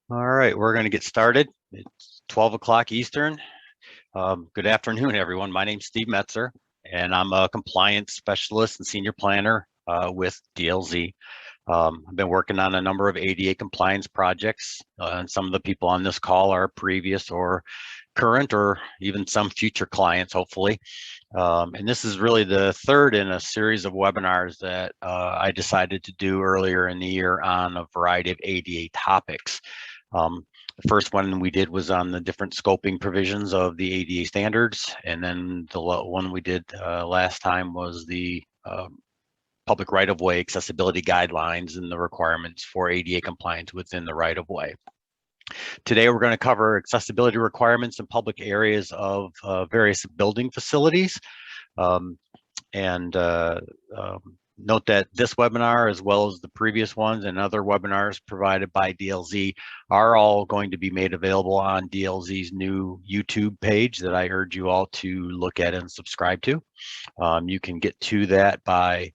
All right, we're going to get started. It's 12 o'clock Eastern. Good afternoon, everyone. My name's Steve Metzer, and I'm a compliance specialist and senior planner with DLZ. I've been working on a number of ADA compliance projects, and some of the people on this call are previous or current or even some future clients, hopefully. And this is really the third in a series of webinars that I decided to do earlier in the year on a variety of ADA topics. The first one we did was on the different scoping provisions of the ADA standards, and then the one we did last time was the public right-of-way accessibility guidelines and the requirements for ADA compliance within the right-of-way. Today, we're going to cover accessibility requirements in public areas of various building facilities. Note that this webinar, as well as the previous ones and other webinars provided by DLZ, are all going to be made available on DLZ's new YouTube page that I urge you all to look at and subscribe to. You can get to that by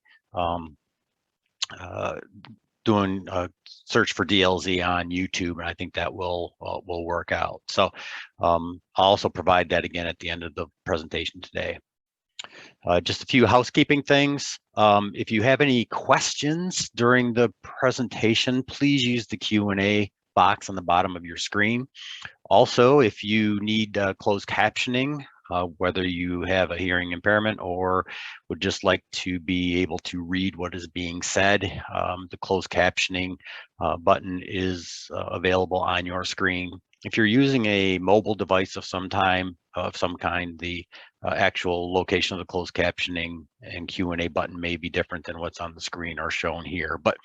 doing a search for DLZ on YouTube, and I think that will work out. So I'll also provide that again at the end of the presentation today. Just a few housekeeping things. If you have any questions during the presentation, please use the Q&A box on the bottom of your screen. Also, if you need closed captioning, whether you have a hearing impairment or would just like to be able to read what is being said, the closed captioning button is available on your screen. If you're using a mobile device of some kind, the actual location of the closed captioning and Q&A button may be different than what's on the screen or shown here, but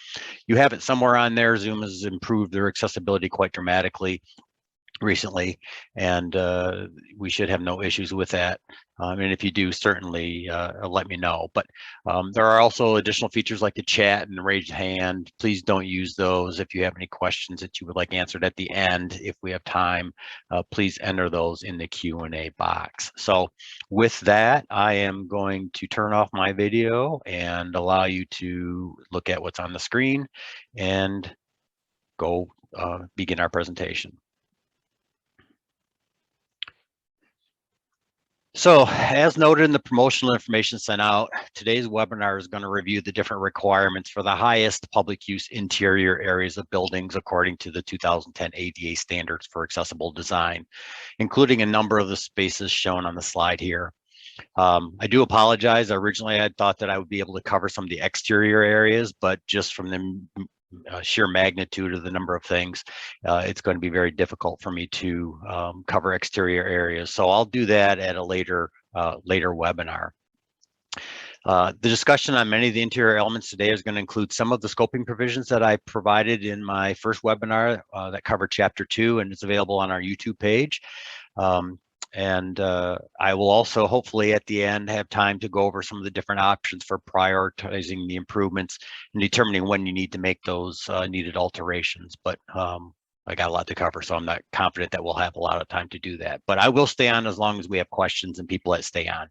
you have it somewhere on there. Zoom has improved their accessibility quite dramatically recently, and we should have no issues with that. And if you do, certainly let me know. But there are also additional features like the chat and the raised hand. Please don't use those. If you have any questions that you would like answered at the end, if we have time, please enter those in the Q&A box. So with that, I am going to turn off my video and allow you to look at what's on the screen and go begin our presentation. So as noted in the promotional information sent out, today's webinar is going to review the different requirements for the highest public use interior areas of buildings according to the 2010 ADA standards for accessible design, including a number of the spaces shown on the slide here. I do apologize. Originally, I thought that I would be able to cover some of the exterior areas, but just from the sheer magnitude of the number of things, it's going to be very difficult for me to cover exterior areas. So I'll do that at a later webinar. The discussion on many of the interior elements today is going to include some of the scoping provisions that I provided in my first webinar that covered Chapter 2, and it's available on our YouTube page. I will also hopefully at the end have time to go over some of the different options for prioritizing the improvements and determining when you need to make those needed alterations. But I got a lot to cover, so I'm not confident that we'll have a lot of time to do that. But I will stay on as long as we have questions and people that stay on.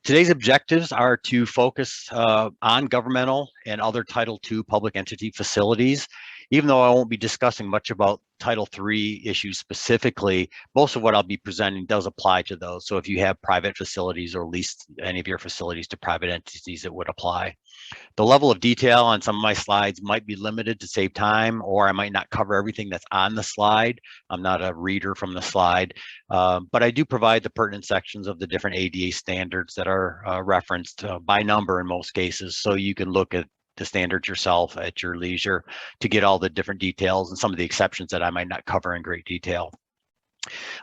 Today's objectives are to focus on governmental and other Title II public entity facilities. Even though I won't be discussing much about Title III issues specifically, most of what I'll be presenting does apply to those. So if you have private facilities or lease any of your facilities to private entities, it would apply. The level of detail on some of my slides might be limited to save time, or I might not cover everything that's on the slide. I'm not a reader from the slide, but I do provide the pertinent sections of the different ADA standards that are referenced by number in most cases, so you can look at the standards yourself at your leisure to get all the different details and some of the exceptions that I might not cover in great detail.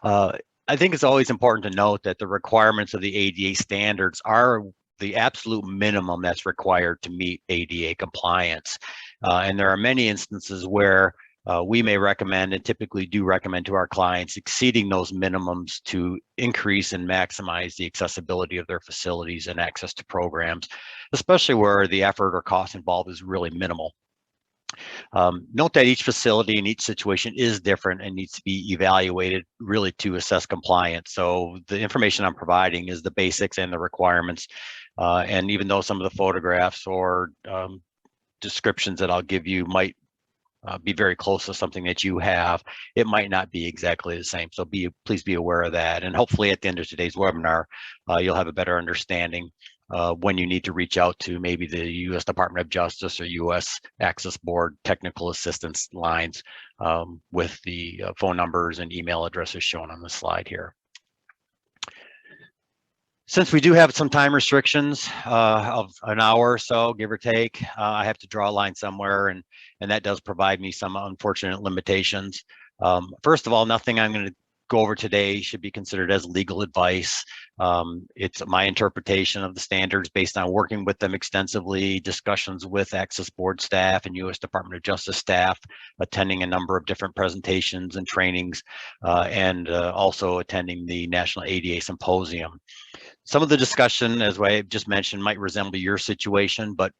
I think it's always important to note that the requirements of the ADA standards are the absolute minimum that's required to meet ADA compliance. And there are many instances where we may recommend and typically do recommend to our clients exceeding those minimums to increase and maximize the accessibility of their facilities and access to programs, especially where the effort or cost involved is really minimal. Note that each facility and each situation is different and needs to be evaluated really to assess compliance. So the information I'm providing is the basics and the requirements. And even though some of the photographs or descriptions that I'll give you might be very close to something that you have, it might not be exactly the same. So please be aware of that. And hopefully at the end of today's webinar, you'll have a better understanding when you need to reach out to maybe the U.S. Department of Justice or U.S. Access Board technical assistance lines with the phone numbers and email addresses shown on the slide here. Since we do have some time restrictions of an hour or so, give or take, I have to draw a line somewhere, and that does provide me some unfortunate limitations. First of all, nothing I'm going to go over today should be considered as legal advice. It's my interpretation of the standards based on working with them extensively, discussions with Access Board staff and U.S. Department of Justice staff, attending a number of different presentations and trainings, and also attending the National ADA Symposium. Some of the discussion, as I just mentioned, might resemble your situation, but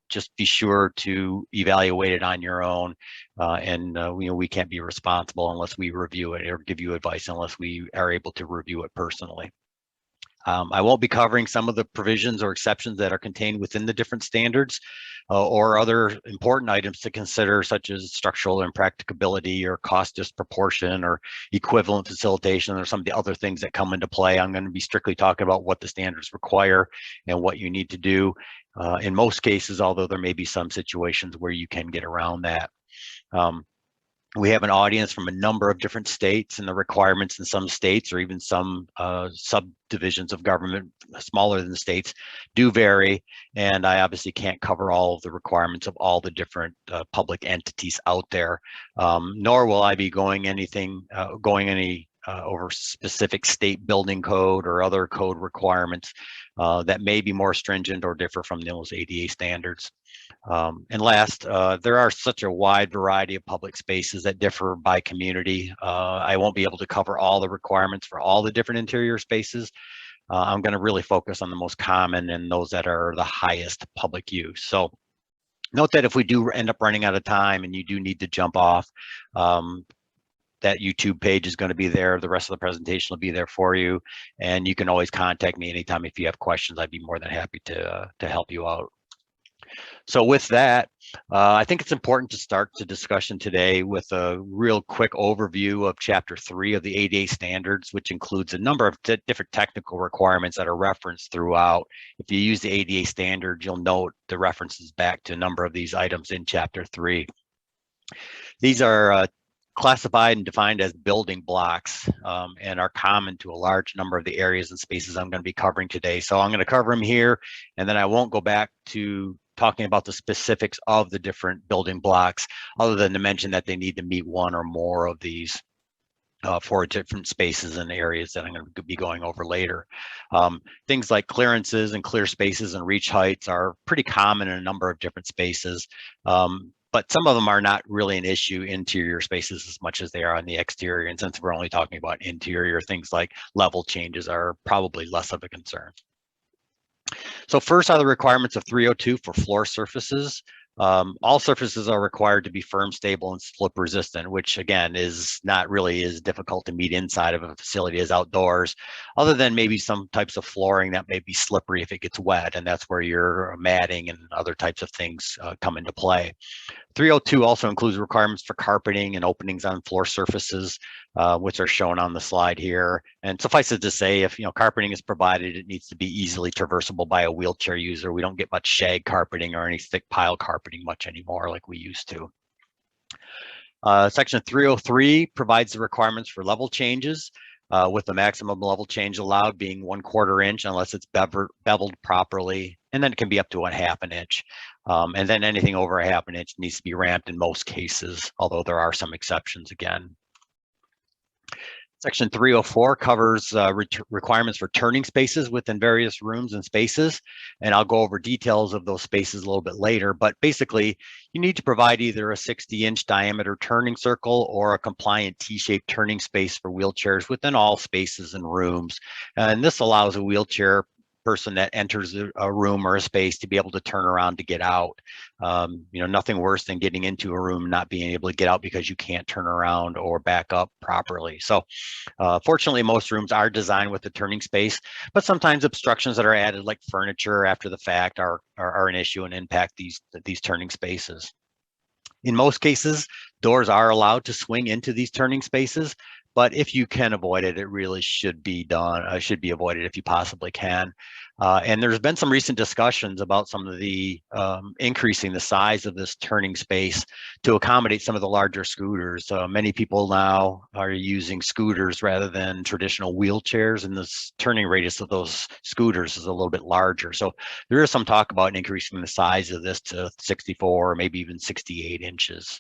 just be sure to evaluate it on your own. We can't be responsible unless we review it or give you advice unless we are able to review it personally. I won't be covering some of the provisions or exceptions that are contained within the different standards or other important items to consider, such as structural impracticability or cost disproportion or equivalent facilitation or some of the other things that come into play. I'm going to be strictly talking about what the standards require and what you need to do. In most cases, although there may be some situations where you can get around that. We have an audience from a number of different states, and the requirements in some states or even some subdivisions of government smaller than the states do vary. And I obviously can't cover all of the requirements of all the different public entities out there, nor will I be going over specific state building code or other code requirements that may be more stringent or differ from those ADA standards. And last, there are such a wide variety of public spaces that differ by community. I won't be able to cover all the requirements for all the different interior spaces. I'm going to really focus on the most common and those that are the highest public use. So note that if we do end up running out of time and you do need to jump off, that YouTube page is going to be there. The rest of the presentation will be there for you. And you can always contact me anytime if you have questions. I'd be more than happy to help you out. So with that, I think it's important to start the discussion today with a real quick overview of Chapter 3 of the ADA standards, which includes a number of different technical requirements that are referenced throughout. If you use the ADA standard, you'll note the references back to a number of these items in Chapter 3. These are classified and defined as building blocks and are common to a large number of the areas and spaces I'm going to be covering today. So I'm going to cover them here, and then I won't go back to talking about the specifics of the different building blocks, other than to mention that they need to meet one or more of these for different spaces and areas that I'm going to be going over later. Things like clearances and clear spaces and reach heights are pretty common in a number of different spaces, but some of them are not really an issue interior spaces as much as they are on the exterior. And since we're only talking about interior, things like level changes are probably less of a concern. So first are the requirements of 302 for floor surfaces. All surfaces are required to be firm, stable, and slip resistant, which again is not really as difficult to meet inside of a facility as outdoors, other than maybe some types of flooring that may be slippery if it gets wet, and that's where your matting and other types of things come into play. 302 also includes requirements for carpeting and openings on floor surfaces, which are shown on the slide here. And suffice it to say, if carpeting is provided, it needs to be easily traversable by a wheelchair user. We don't get much shag carpeting or any thick pile carpeting much anymore like we used to. Section 303 provides the requirements for level changes, with the maximum level change allowed being 1/4 inch unless it's beveled properly, and then it can be up to 1/2 inch. And then anything over 1/2 inch needs to be ramped in most cases, although there are some exceptions again. Section 304 covers requirements for turning spaces within various rooms and spaces, and I'll go over details of those spaces a little bit later, but basically you need to provide either a 60-inch diameter turning circle or a compliant T-shaped turning space for wheelchairs within all spaces and rooms. And this allows a wheelchair person that enters a room or a space to be able to turn around to get out. Nothing worse than getting into a room and not being able to get out because you can't turn around or back up properly. So fortunately, most rooms are designed with a turning space, but sometimes obstructions that are added, like furniture after the fact, are an issue and impact these turning spaces. In most cases, doors are allowed to swing into these turning spaces, but if you can avoid it, it really should be done, should be avoided if you possibly can. And there's been some recent discussions about some of the increasing the size of this turning space to accommodate some of the larger scooters. Many people now are using scooters rather than traditional wheelchairs, and this turning radius of those scooters is a little bit larger. So there is some talk about increasing the size of this to 64 or maybe even 68 inches.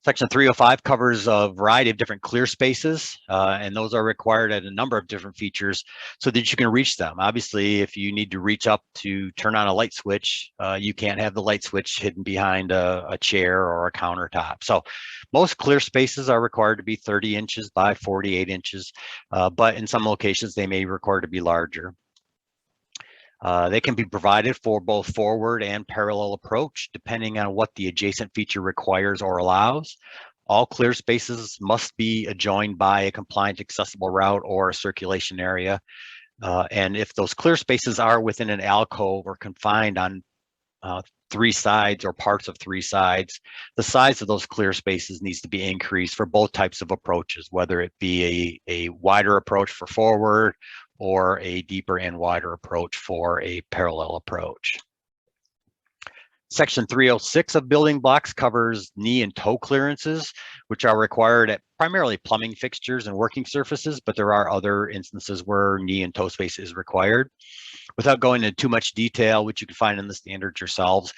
Section 305 covers a variety of different clear spaces, and those are required at a number of different features so that you can reach them. Obviously, if you need to reach up to turn on a light switch, you can't have the light switch hidden behind a chair or a countertop. So most clear spaces are required to be 30 inches by 48 inches, but in some locations they may require to be larger. They can be provided for both forward and parallel approach, depending on what the adjacent feature requires or allows. All clear spaces must be adjoined by a compliant accessible route or a circulation area. And if those clear spaces are within an alcove or confined on 3 sides or parts of 3 sides, the size of those clear spaces needs to be increased for both types of approaches, whether it be a wider approach for forward or a deeper and wider approach for a parallel approach. Section 306 of building blocks covers knee and toe clearances, which are required at primarily plumbing fixtures and working surfaces, but there are other instances where knee and toe space is required. Without going into too much detail, which you can find in the standards yourselves,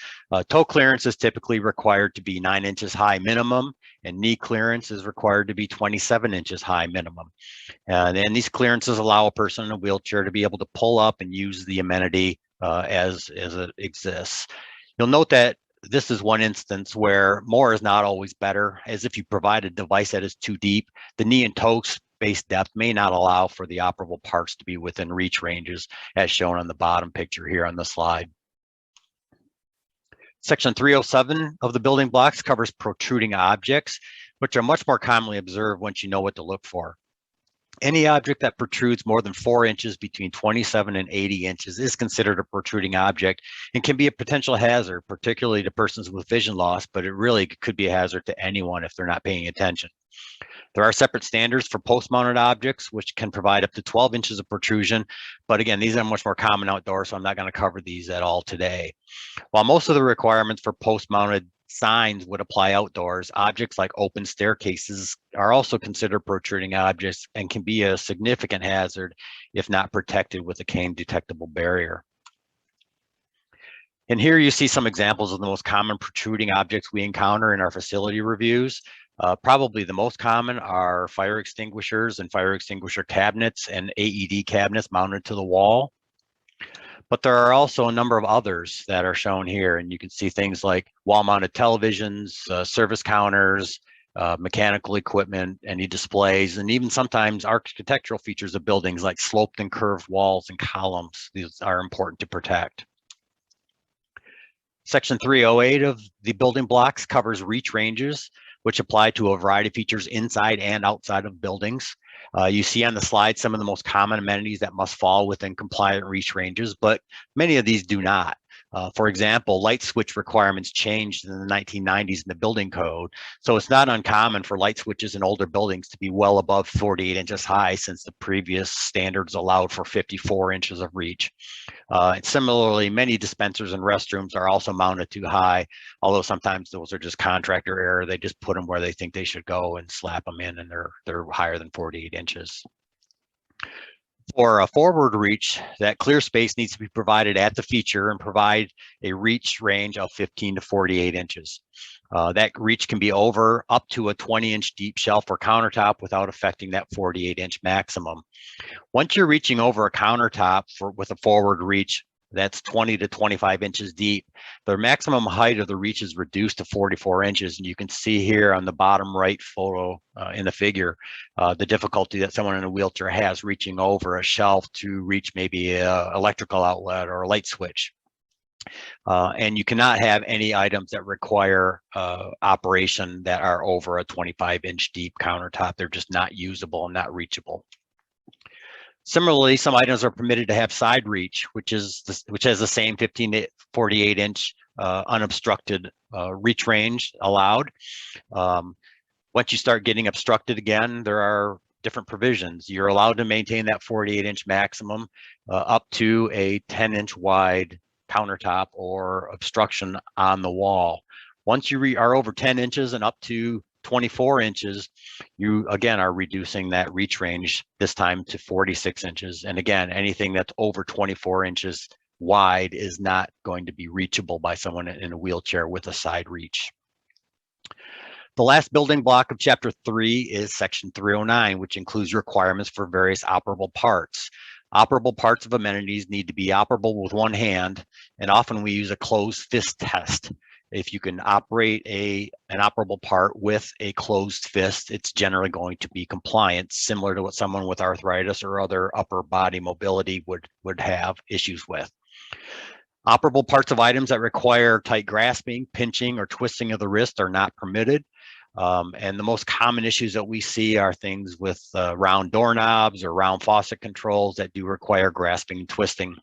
toe clearance is typically required to be 9 inches high minimum, and knee clearance is required to be 27 inches high minimum. And these clearances allow a person in a wheelchair to be able to pull up and use the amenity as it exists. You'll note that this is one instance where more is not always better, as if you provide a device that is too deep, the knee and toe space depth may not allow for the operable parts to be within reach ranges, as shown on the bottom picture here on the slide. Section 307 of the building blocks covers protruding objects, which are much more commonly observed once you know what to look for. Any object that protrudes more than 4 inches between 27 and 80 inches is considered a protruding object and can be a potential hazard, particularly to persons with vision loss, but it really could be a hazard to anyone if they're not paying attention. There are separate standards for post-mounted objects, which can provide up to 12 inches of protrusion. But again, these are much more common outdoors, so I'm not going to cover these at all today. While most of the requirements for post-mounted signs would apply outdoors, objects like open staircases are also considered protruding objects and can be a significant hazard if not protected with a cane detectable barrier. And here you see some examples of the most common protruding objects we encounter in our facility reviews. Probably the most common are fire extinguishers and fire extinguisher cabinets and AED cabinets mounted to the wall. But there are also a number of others that are shown here, and you can see things like wall-mounted televisions, service counters, mechanical equipment, any displays, and even sometimes architectural features of buildings like sloped and curved walls and columns. These are important to protect. Section 308 of the building blocks covers reach ranges, which apply to a variety of features inside and outside of buildings. You see on the slide some of the most common amenities that must fall within compliant reach ranges, but many of these do not. For example, light switch requirements changed in the 1990s in the building code, so it's not uncommon for light switches in older buildings to be well above 48 inches high, since the previous standards allowed for 54 inches of reach. And similarly, many dispensers and restrooms are also mounted too high, although sometimes those are just contractor error. They just put them where they think they should go and slap them in, and they're higher than 48 inches. For a forward reach, that clear space needs to be provided at the feature and provide a reach range of 15 to 48 inches. That reach can be over up to a 20-inch deep shelf or countertop without affecting that 48-inch maximum. Once you're reaching over a countertop with a forward reach, That's 20 to 25 inches deep. The maximum height of the reach is reduced to 44 inches. And you can see here on the bottom right photo in the figure, the difficulty that someone in a wheelchair has reaching over a shelf to reach maybe an electrical outlet or a light switch. And you cannot have any items that require operation that are over a 25-inch deep countertop. They're just not usable and not reachable. Similarly, some items are permitted to have side reach, which has the same 15 to 48-inch unobstructed reach range allowed. Once you start getting obstructed again, there are different provisions. You're allowed to maintain that 48-inch maximum up to a 10-inch wide countertop or obstruction on the wall. Once you are over 10 inches and up to 24 inches, you again are reducing that reach range, this time to 46 inches. And again, anything that's over 24 inches wide is not going to be reachable by someone in a wheelchair with a side reach. The last building block of Chapter 3 is Section 309, which includes requirements for various operable parts. Operable parts of amenities need to be operable with one hand, and often we use a closed fist test. If you can operate an operable part with a closed fist, it's generally going to be compliant, similar to what someone with arthritis or other upper body mobility would have issues with. Operable parts of items that require tight grasping, pinching, or twisting of the wrist are not permitted. And the most common issues that we see are things with round doorknobs or round faucet controls that do require grasping and twisting.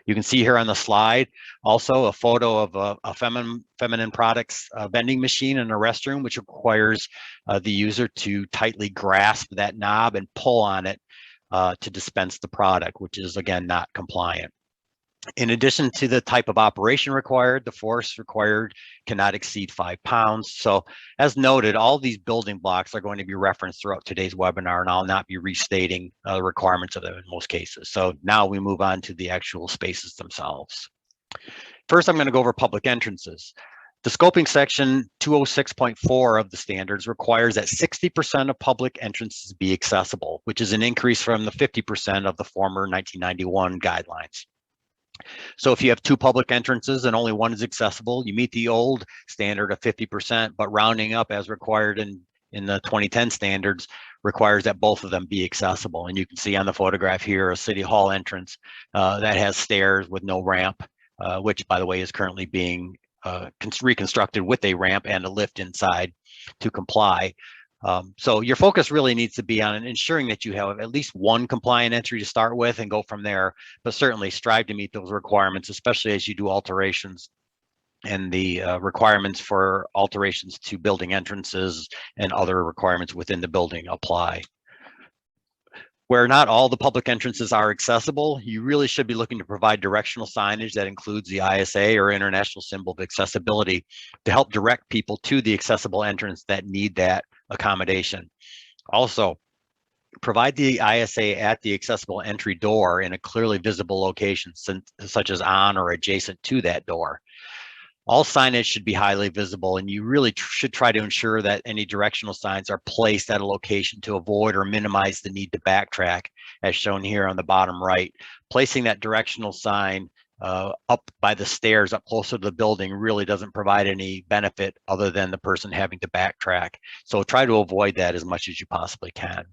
You can see here on the slide also a photo of a feminine products vending machine in a restroom, which requires the user to tightly grasp that knob and pull on it to dispense the product, which is again not compliant. In addition to the type of operation required, the force required cannot exceed 5 pounds. So as noted, all these building blocks are going to be referenced throughout today's webinar, and I'll not be restating the requirements of them in most cases. So now we move on to the actual spaces themselves. First, I'm going to go over public entrances. The scoping section 206.4 of the standards requires that 60% of public entrances be accessible, which is an increase from the 50% of the former 1991 guidelines. So if you have 2 public entrances and only one is accessible, you meet the old standard of 50%, but rounding up as required in the 2010 standards requires that both of them be accessible. And you can see on the photograph here a City Hall entrance that has stairs with no ramp, which by the way is currently being reconstructed with a ramp and a lift inside to comply. So your focus really needs to be on ensuring that you have at least one compliant entry to start with and go from there, but certainly strive to meet those requirements, especially as you do alterations and the requirements for alterations to building entrances and other requirements within the building apply. Where not all the public entrances are accessible, you really should be looking to provide directional signage that includes the ISA or International Symbol of Accessibility to help direct people to the accessible entrance that need that accommodation. Also, provide the ISA at the accessible entry door in a clearly visible location, such as on or adjacent to that door. All signage should be highly visible, and you really should try to ensure that any directional signs are placed at a location to avoid or minimize the need to backtrack, as shown here on the bottom right. Placing that directional sign up by the stairs up closer to the building really doesn't provide any benefit other than the person having to backtrack. So try to avoid that as much as you possibly can.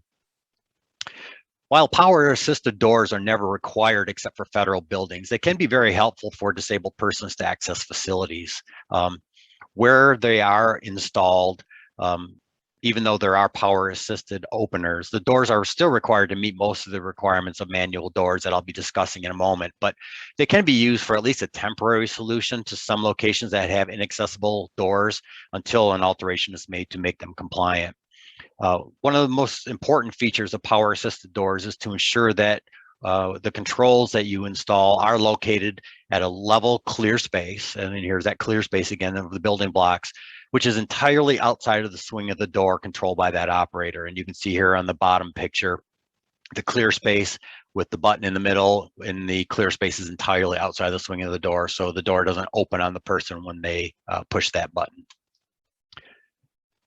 While power-assisted doors are never required except for federal buildings, they can be very helpful for disabled persons to access facilities. Where they are installed, even though there are power-assisted openers, the doors are still required to meet most of the requirements of manual doors that I'll be discussing in a moment, but they can be used for at least a temporary solution to some locations that have inaccessible doors until an alteration is made to make them compliant. One of the most important features of power-assisted doors is to ensure that the controls that you install are located at a level clear space. And then here's that clear space again of the building blocks, which is entirely outside of the swing of the door controlled by that operator. And you can see here on the bottom picture, the clear space with the button in the middle, and the clear space is entirely outside the swing of the door. So the door doesn't open on the person when they push that button.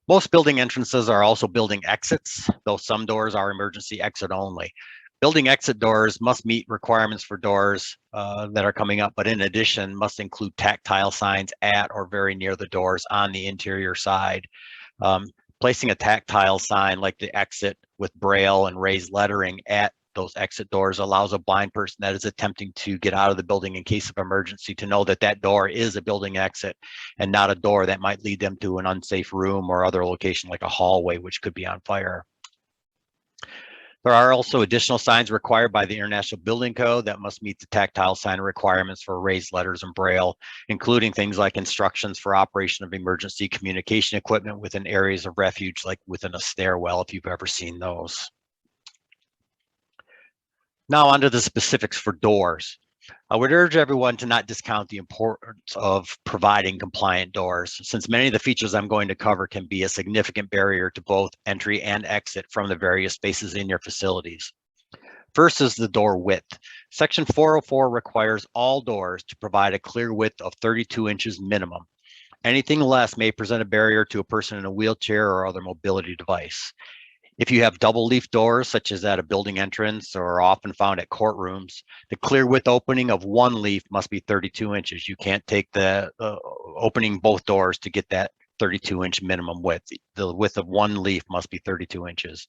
Most building entrances are also building exits, though some doors are emergency exit only. Building exit doors must meet requirements for doors that are coming up, but in addition must include tactile signs at or very near the doors on the interior side. Placing a tactile sign like the exit with braille and raised lettering at those exit doors allows a blind person that is attempting to get out of the building in case of emergency to know that that door is a building exit and not a door that might lead them to an unsafe room or other location like a hallway which could be on fire. There are also additional signs required by the International Building Code that must meet the tactile sign requirements for raised letters and braille, including things like instructions for operation of emergency communication equipment within areas of refuge, like within a stairwell, if you've ever seen those. Now onto the specifics for doors. I would urge everyone to not discount the importance of providing compliant doors, since many of the features I'm going to cover can be a significant barrier to both entry and exit from the various spaces in your facilities. First is the door width. Section 404 requires all doors to provide a clear width of 32 inches minimum. Anything less may present a barrier to a person in a wheelchair or other mobility device. If you have double leaf doors, such as at a building entrance or often found at courtrooms, the clear width opening of one leaf must be 32 inches. You can't take the opening both doors to get that 32-inch minimum width. The width of one leaf must be 32 inches.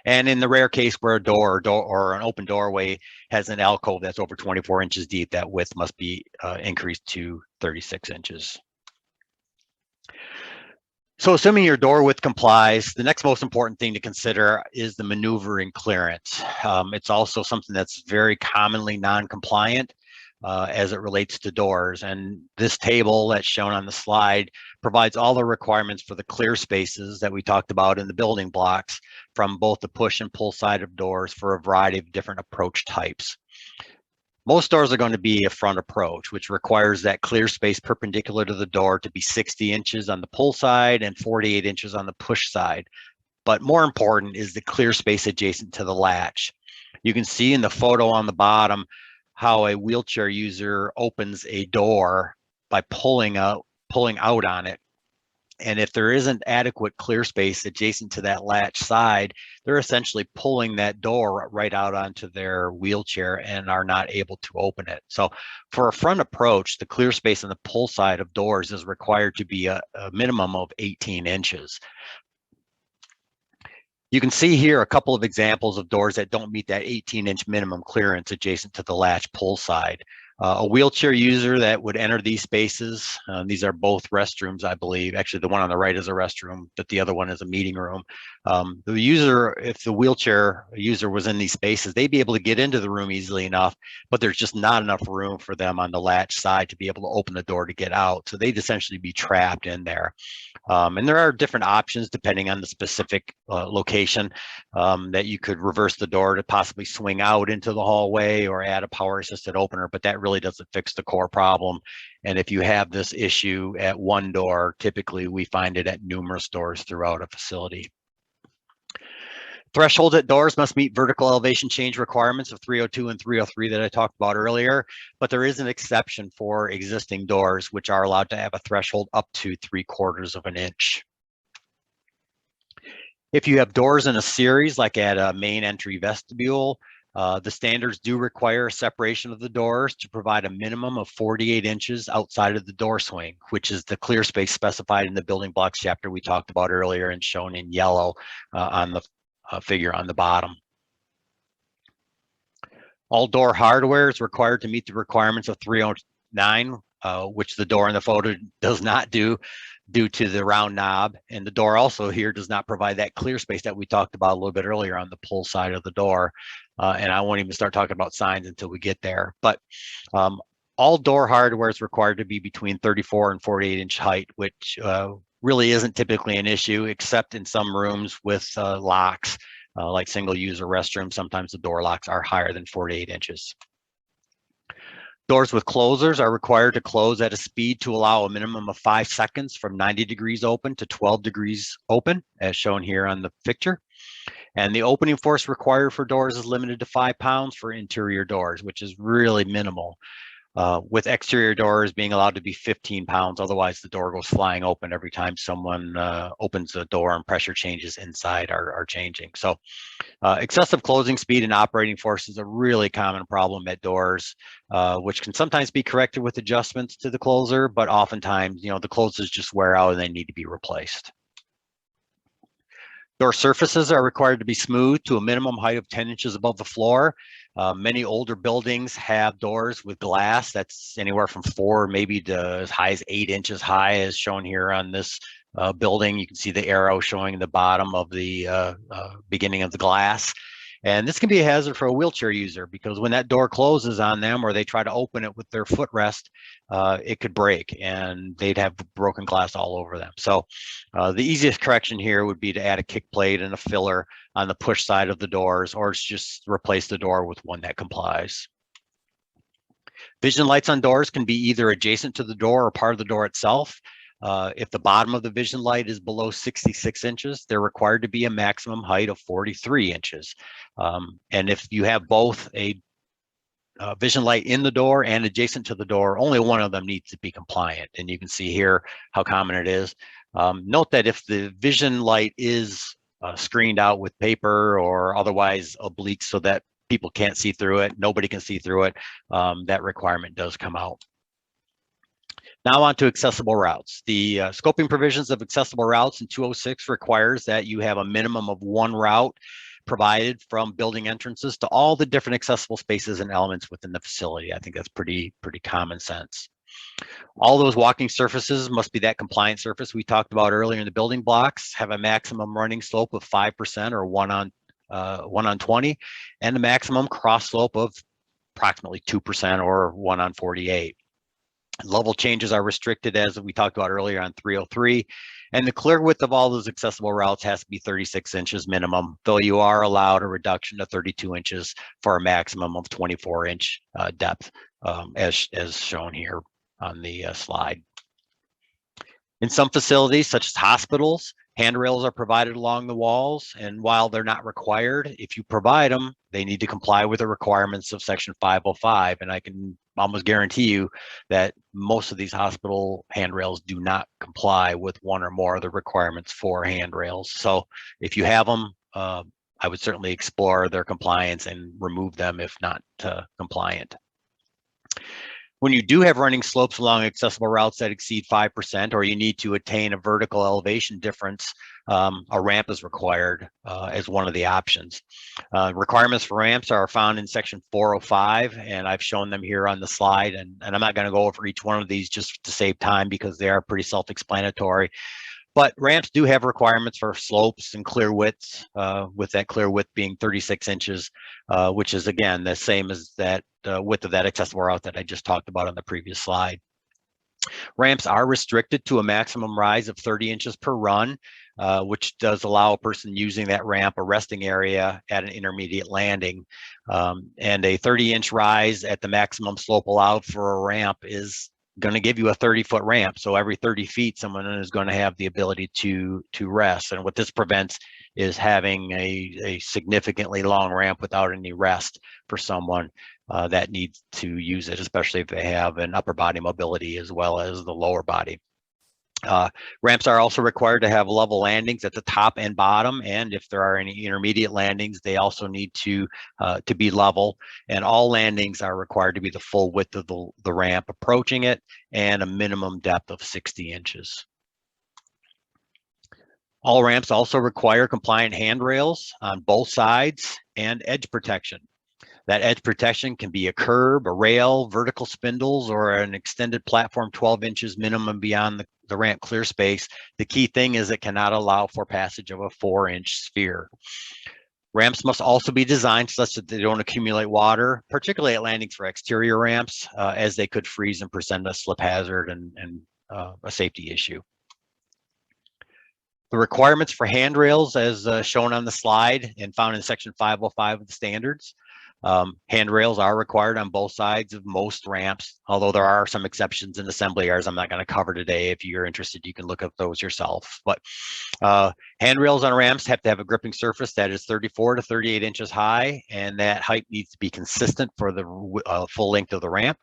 And in the rare case where a door or an open doorway has an alcove that's over 24 inches deep, that width must be increased to 36 inches. So assuming your door width complies, the next most important thing to consider is the maneuvering clearance. It's also something that's very commonly non-compliant as it relates to doors. And this table that's shown on the slide provides all the requirements for the clear spaces that we talked about in the building blocks from both the push and pull side of doors for a variety of different approach types. Most doors are going to be a front approach, which requires that clear space perpendicular to the door to be 60 inches on the pull side and 48 inches on the push side. But more important is the clear space adjacent to the latch. You can see in the photo on the bottom how a wheelchair user opens a door by pulling out on it. And if there isn't adequate clear space adjacent to that latch side, they're essentially pulling that door right out onto their wheelchair and are not able to open it. So for a front approach, the clear space on the pull side of doors is required to be a minimum of 18 inches. You can see here a couple of examples of doors that don't meet that 18-inch minimum clearance adjacent to the latch pull side. A wheelchair user that would enter these spaces, these are both restrooms, I believe. Actually, the one on the right is a restroom, but the other one is a meeting room. The user, if the wheelchair user was in these spaces, they'd be able to get into the room easily enough, but there's just not enough room for them on the latch side to be able to open the door to get out. So they'd essentially be trapped in there. And there are different options depending on the specific location that you could reverse the door to possibly swing out into the hallway or add a power assisted opener, but that really doesn't fix the core problem. And if you have this issue at one door, typically we find it at numerous doors throughout a facility. Thresholds at doors must meet vertical elevation change requirements of 302 and 303 that I talked about earlier, but there is an exception for existing doors, which are allowed to have a threshold up to 3/4 of an inch. If you have doors in a series, like at a main entry vestibule, the standards do require a separation of the doors to provide a minimum of 48 inches outside of the door swing, which is the clear space specified in the building blocks chapter we talked about earlier and shown in yellow on the figure on the bottom. All door hardware is required to meet the requirements of 309, which the door in the photo does not do due to the round knob. And the door also here does not provide that clear space that we talked about a little bit earlier on the pull side of the door. And I won't even start talking about signs until we get there. But all door hardware is required to be between 34 and 48 inch height, which really isn't typically an issue, except in some rooms with locks, like single user restrooms. Sometimes the door locks are higher than 48 inches. Doors with closers are required to close at a speed to allow a minimum of 5 seconds from 90 degrees open to 12 degrees open, as shown here on the picture. And the opening force required for doors is limited to 5 pounds for interior doors, which is really minimal. with exterior doors being allowed to be 15 pounds. Otherwise, the door goes flying open every time someone opens the door and pressure changes inside are changing. So excessive closing speed and operating force is a really common problem at doors, which can sometimes be corrected with adjustments to the closer, but oftentimes, the closers just wear out and they need to be replaced. Door surfaces are required to be smooth to a minimum height of 10 inches above the floor. Many older buildings have doors with glass that's anywhere from 4 maybe to as high as 8 inches high, as shown here on this building. You can see the arrow showing the bottom of the beginning of the glass. And this can be a hazard for a wheelchair user, because when that door closes on them or they try to open it with their footrest, it could break and they'd have broken glass all over them. So the easiest correction here would be to add a kick plate and a filler on the push side of the doors, or just replace the door with one that complies. Vision lights on doors can be either adjacent to the door or part of the door itself. If the bottom of the vision light is below 66 inches, they're required to be a maximum height of 43 inches. And if you have both a vision light in the door and adjacent to the door, only one of them needs to be compliant. And you can see here how common it is. Note that if the vision light is screened out with paper or otherwise oblique so that people can't see through it, nobody can see through it, that requirement does come out. Now on to accessible routes. The scoping provisions of accessible routes in 206 requires that you have a minimum of 1 route provided from building entrances to all the different accessible spaces and elements within the facility. I think that's pretty common sense. All those walking surfaces must be that compliant surface we talked about earlier in the building blocks, have a maximum running slope of 5% or 1 on 20, and a maximum cross slope of approximately 2% or 1 on 48. Level changes are restricted, as we talked about earlier, on 303, and the clear width of all those accessible routes has to be 36 inches minimum, though you are allowed a reduction to 32 inches for a maximum of 24-inch depth, as shown here on the slide. In some facilities, such as hospitals, handrails are provided along the walls, and while they're not required, if you provide them, they need to comply with the requirements of Section 505, and I can almost guarantee you that most of these hospital handrails do not comply with one or more of the requirements for handrails. So if you have them, I would certainly explore their compliance and remove them if not compliant. When you do have running slopes along accessible routes that exceed 5%, or you need to attain a vertical elevation difference, a ramp is required as one of the options. Requirements for ramps are found in Section 405, and I've shown them here on the slide, and I'm not going to go over each one of these just to save time because they are pretty self-explanatory. But ramps do have requirements for slopes and clear widths, with that clear width being 36 inches, which is, again, the same as that width of that accessible route that I just talked about on the previous slide. Ramps are restricted to a maximum rise of 30 inches per run, which does allow a person using that ramp a resting area at an intermediate landing. And a 30-inch rise at the maximum slope allowed for a ramp is going to give you a 30-foot ramp. So every 30 feet, someone is going to have the ability to rest. And what this prevents is having a significantly long ramp without any rest for someone that needs to use it, especially if they have an upper body mobility as well as the lower body. Ramps are also required to have level landings at the top and bottom, and if there are any intermediate landings, they also need to be level, and all landings are required to be the full width of the ramp approaching it and a minimum depth of 60 inches. All ramps also require compliant handrails on both sides and edge protection. That edge protection can be a curb, a rail, vertical spindles, or an extended platform 12 inches minimum beyond the ramp clear space. The key thing is it cannot allow for passage of a 4-inch sphere. Ramps must also be designed such that they don't accumulate water, particularly at landings for exterior ramps, as they could freeze and present a slip hazard and a safety issue. The requirements for handrails, as shown on the slide and found in Section 505 of the standards. Handrails are required on both sides of most ramps, although there are some exceptions in assembly yards I'm not going to cover today. If you're interested, you can look at those yourself. But handrails on ramps have to have a gripping surface that is 34 to 38 inches high, and that height needs to be consistent for the full length of the ramp.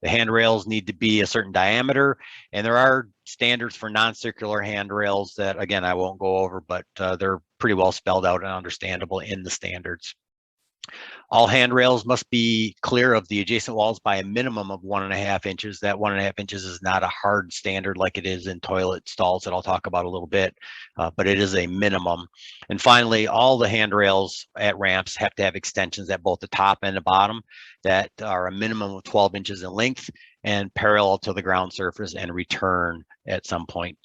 The handrails need to be a certain diameter, and there are standards for non-circular handrails that, again, I won't go over, but they're pretty well spelled out and understandable in the standards. All handrails must be clear of the adjacent walls by a minimum of 1.5 inches. That 1.5 inches is not a hard standard like it is in toilet stalls that I'll talk about a little bit, but it is a minimum. And finally, all the handrails at ramps have to have extensions at both the top and the bottom that are a minimum of 12 inches in length and parallel to the ground surface and return at some point.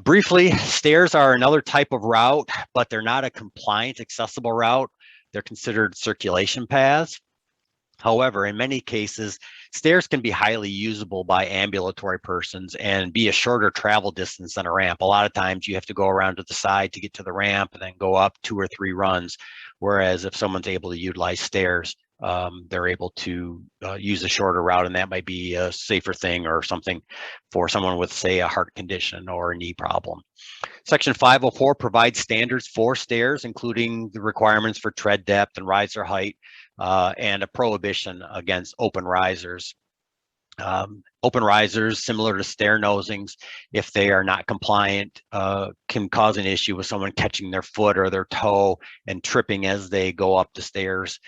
Briefly, stairs are another type of route, but they're not a compliant accessible route. They're considered circulation paths. However, in many cases, stairs can be highly usable by ambulatory persons and be a shorter travel distance than a ramp. A lot of times you have to go around to the side to get to the ramp and then go up 2 or 3 runs. Whereas if someone's able to utilize stairs, they're able to use a shorter route, and that might be a safer thing or something for someone with, say, a heart condition or a knee problem. Section 504 provides standards for stairs, including the requirements for tread depth and riser height, and a prohibition against open risers. Open risers, similar to stair nosings, if they are not compliant, can cause an issue with someone catching their foot or their toe and tripping as they go up the stairs.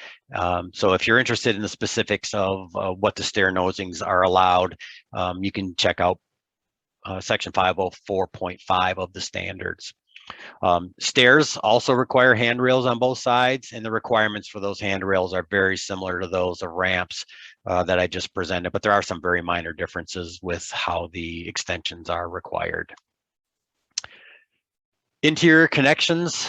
So if you're interested in the specifics of what the stair nosings are allowed, you can check out section 504.5 of the standards. Stairs also require handrails on both sides, and the requirements for those handrails are very similar to those of ramps that I just presented, but there are some very minor differences with how the extensions are required. Interior connections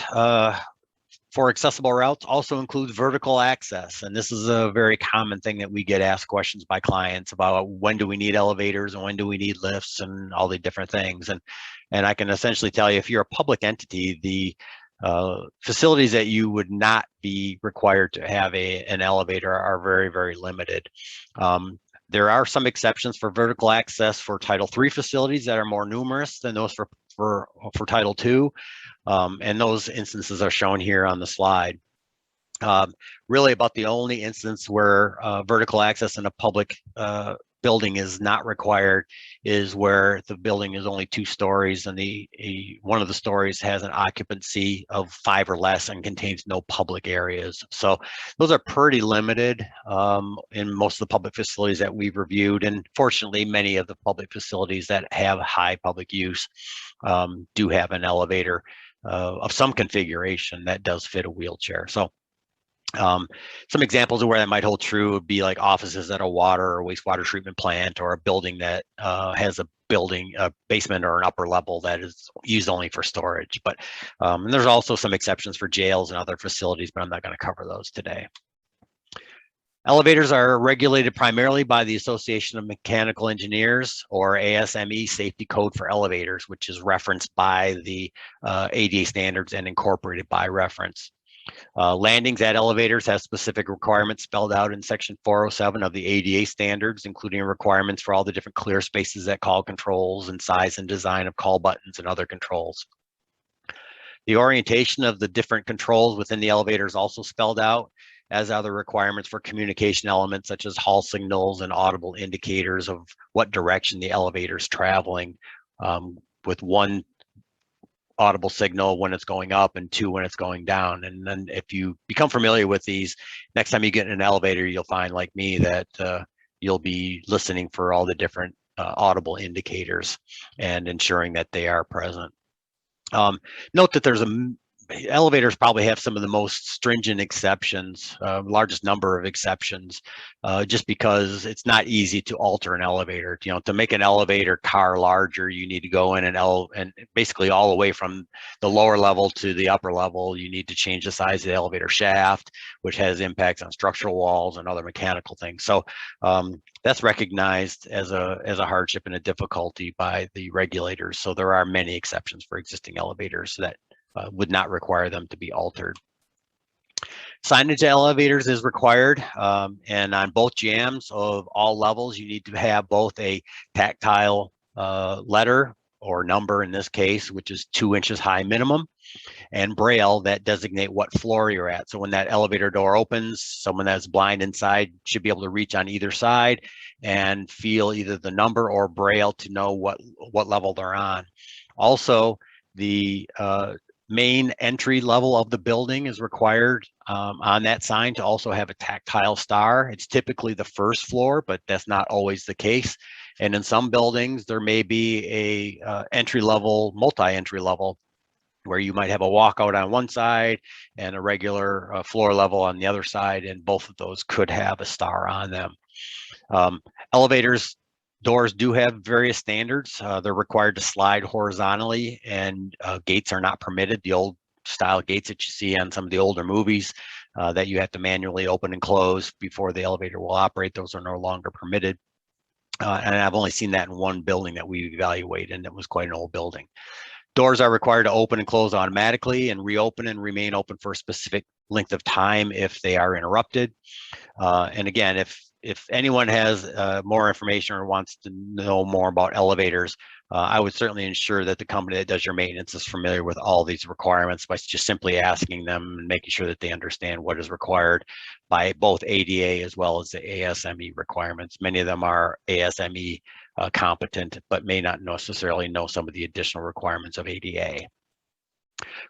for accessible routes also includes vertical access. And this is a very common thing that we get asked questions by clients about: when do we need elevators and when do we need lifts and all the different things. And I can essentially tell you, if you're a public entity, the facilities that you would not be required to have an elevator are very, very limited. There are some exceptions for vertical access for Title III facilities that are more numerous than those for Title II. And those instances are shown here on the slide. Really about the only instance where vertical access in a public building is not required is where the building is only 2 stories and one of the stories has an occupancy of 5 or less and contains no public areas. So those are pretty limited in most of the public facilities that we've reviewed, and fortunately many of the public facilities that have high public use do have an elevator of some configuration that does fit a wheelchair. So some examples of where that might hold true would be like offices at a water or wastewater treatment plant, or a building that has a basement or an upper level that is used only for storage. But and there's also some exceptions for jails and other facilities, but I'm not going to cover those today. Elevators are regulated primarily by the Association of Mechanical Engineers, or ASME Safety Code for Elevators, which is referenced by the ADA standards and incorporated by reference. Landings at elevators have specific requirements spelled out in section 407 of the ADA standards, including requirements for all the different clear spaces at call controls and size and design of call buttons and other controls. The orientation of the different controls within the elevator is also spelled out, as are the requirements for communication elements such as hall signals and audible indicators of what direction the elevator is traveling, with 1 audible signal when it's going up and 2 when it's going down. And then if you become familiar with these, next time you get in an elevator, you'll find, like me, that you'll be listening for all the different audible indicators and ensuring that they are present. Note that elevators probably have some of the most stringent exceptions, largest number of exceptions, just because it's not easy to alter an elevator. To make an elevator car larger, you need to go in and basically all the way from the lower level to the upper level, you need to change the size of the elevator shaft, which has impacts on structural walls and other mechanical things. So that's recognized as a hardship and a difficulty by the regulators. So there are many exceptions for existing elevators that would not require them to be altered. Signage elevators is required, and on both jams of all levels, you need to have both a tactile letter or number in this case, which is 2 inches high minimum, and braille that designate what floor you're at. So when that elevator door opens, someone that's blind inside should be able to reach on either side and feel either the number or braille to know what level they're on. Also, the main entry level of the building is required on that sign to also have a tactile star. It's typically the first floor, but that's not always the case. And in some buildings, there may be a entry level, multi-entry level, where you might have a walkout on one side and a regular floor level on the other side, and both of those could have a star on them. Elevators, doors do have various standards. They're required to slide horizontally, and gates are not permitted. The old style gates that you see on some of the older movies that you have to manually open and close before the elevator will operate, those are no longer permitted. And I've only seen that in one building that we evaluated, and it was quite an old building. Doors are required to open and close automatically and reopen and remain open for a specific length of time if they are interrupted. And again, if anyone has more information or wants to know more about elevators, I would certainly ensure that the company that does your maintenance is familiar with all these requirements by just simply asking them and making sure that they understand what is required by both ADA as well as the ASME requirements. Many of them are ASME competent, but may not necessarily know some of the additional requirements of ADA.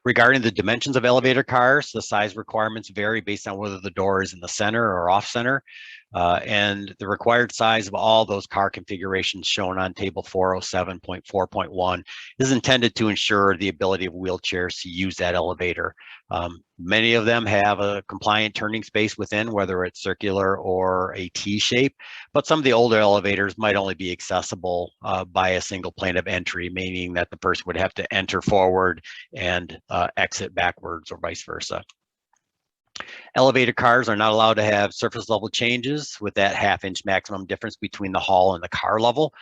Regarding the dimensions of elevator cars, the size requirements vary based on whether the door is in the center or off center. And the required size of all those car configurations shown on table 407.4.1 is intended to ensure the ability of wheelchairs to use that elevator. Many of them have a compliant turning space within, whether it's circular or a T shape, but some of the older elevators might only be accessible by a single plane of entry, meaning that the person would have to enter forward and exit backwards or vice versa. Elevator cars are not allowed to have surface level changes with that half-inch maximum difference between the hall and the car level.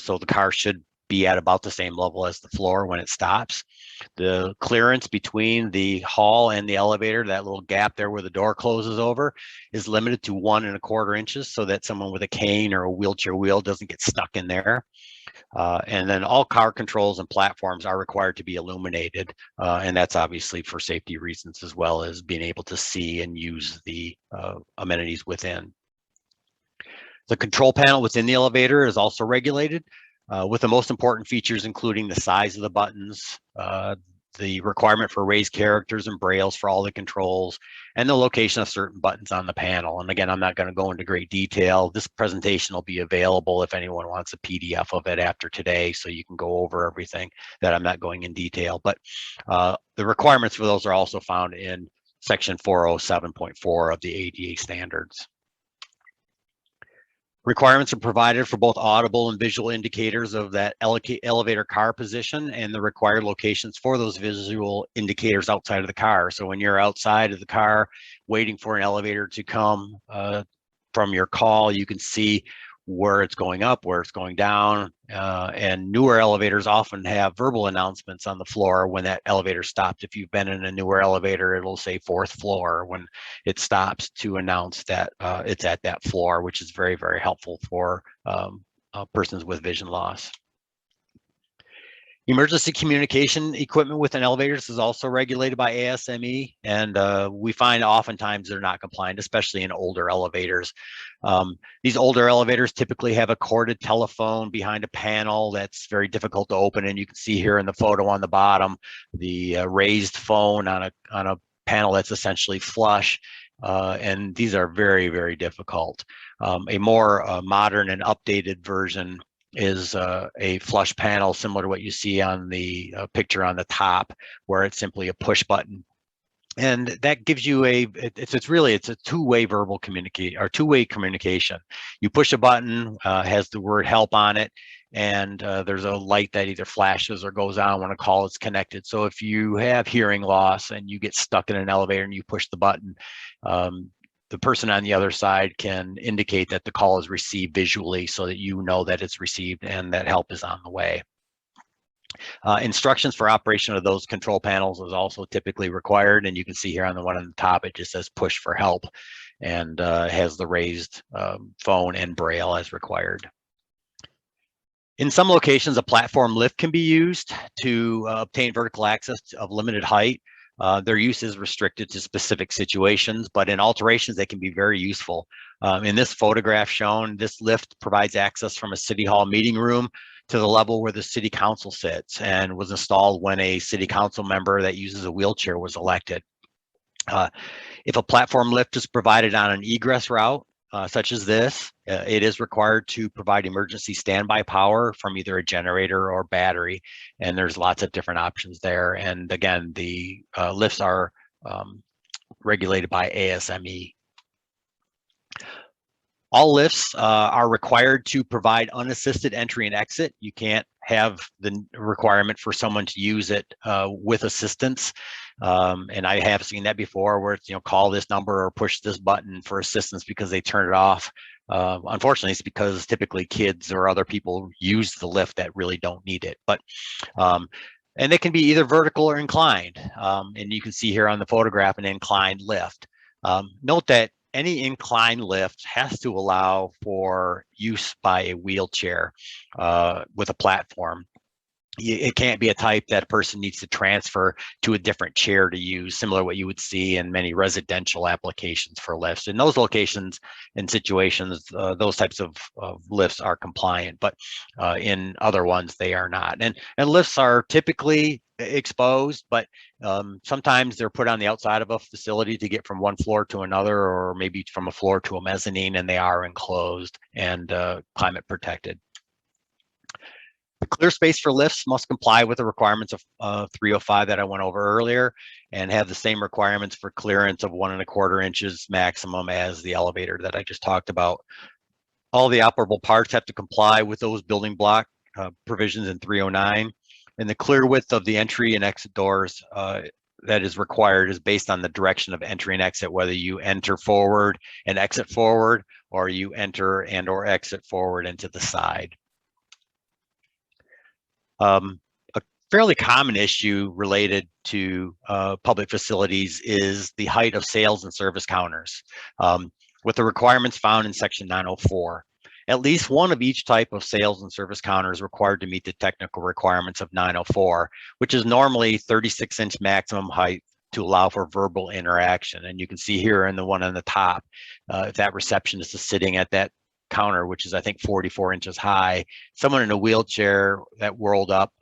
So the car should be at about the same level as the floor when it stops. The clearance between the hall and the elevator, that little gap there where the door closes over, is limited to 1 1/4 inches so that someone with a cane or a wheelchair wheel doesn't get stuck in there. And then all car controls and platforms are required to be illuminated. And that's obviously for safety reasons as well as being able to see and use the amenities within. The control panel within the elevator is also regulated with the most important features including the size of the buttons, the requirement for raised characters and brailles for all the controls, and the location of certain buttons on the panel. And again, I'm not going to go into great detail. This presentation will be available if anyone wants a PDF of it after today, so you can go over everything that I'm not going in detail. But the requirements for those are also found in section 407.4 of the ADA standards. Requirements are provided for both audible and visual indicators of that elevator car position and the required locations for those visual indicators outside of the car. So when you're outside of the car waiting for an elevator to come from your call, you can see where it's going up, where it's going down, and newer elevators often have verbal announcements on the floor when that elevator stops. If you've been in a newer elevator, it'll say 4th floor when it stops to announce that it's at that floor, which is very, very helpful for persons with vision loss. Emergency communication equipment within elevators is also regulated by ASME, and we find oftentimes they're not compliant, especially in older elevators. These older elevators typically have a corded telephone behind a panel that's very difficult to open, and you can see here in the photo on the bottom the raised phone on a panel that's essentially flush, and these are very, very difficult. A more modern and updated version is a flush panel similar to what you see on the picture on the top, where it's simply a push button. And that gives you it's a two-way verbal two-way communication. You push a button, has the word help on it, and there's a light that either flashes or goes on when a call is connected. So if you have hearing loss and you get stuck in an elevator and you push the button, the person on the other side can indicate that the call is received visually so that you know that it's received and that help is on the way. Instructions for operation of those control panels is also typically required, and you can see here on the one on the top, it just says push for help and has the raised phone and braille as required. In some locations, a platform lift can be used to obtain vertical access of limited height. Their use is restricted to specific situations, but in alterations, they can be very useful. In this photograph shown, this lift provides access from a city hall meeting room to the level where the city council sits, and was installed when a city council member that uses a wheelchair was elected. If a platform lift is provided on an egress route, such as this, it is required to provide emergency standby power from either a generator or battery, and there's lots of different options there. And again, the lifts are regulated by ASME. All lifts are required to provide unassisted entry and exit. You can't have the requirement for someone to use it with assistance. And I have seen that before, where it's, call this number or push this button for assistance because they turn it off. Unfortunately, it's because typically kids or other people use the lift that really don't need it. But and they can be either vertical or inclined. And you can see here on the photograph an inclined lift. Note that any incline lift has to allow for use by a wheelchair with a platform. It can't be a type that a person needs to transfer to a different chair to use, similar to what you would see in many residential applications for lifts. In those locations and situations, those types of lifts are compliant, but in other ones, they are not. And lifts are typically exposed, but sometimes they're put on the outside of a facility to get from one floor to another, or maybe from a floor to a mezzanine, and they are enclosed and climate protected. The clear space for lifts must comply with the requirements of 305 that I went over earlier, and have the same requirements for clearance of 1¼ inches maximum as the elevator that I just talked about. All the operable parts have to comply with those building block provisions in 309, and the clear width of the entry and exit doors that is required is based on the direction of entry and exit, whether you enter forward and exit forward, or you enter and or exit forward into the side. A fairly common issue related to public facilities is the height of sales and service counters, with the requirements found in section 904. At least one of each type of sales and service counter is required to meet the technical requirements of 904, which is normally 36-inch maximum height to allow for verbal interaction. And you can see here in the one on the top, if that receptionist is sitting at that counter, which is I think 44 inches high, someone in a wheelchair that whirled up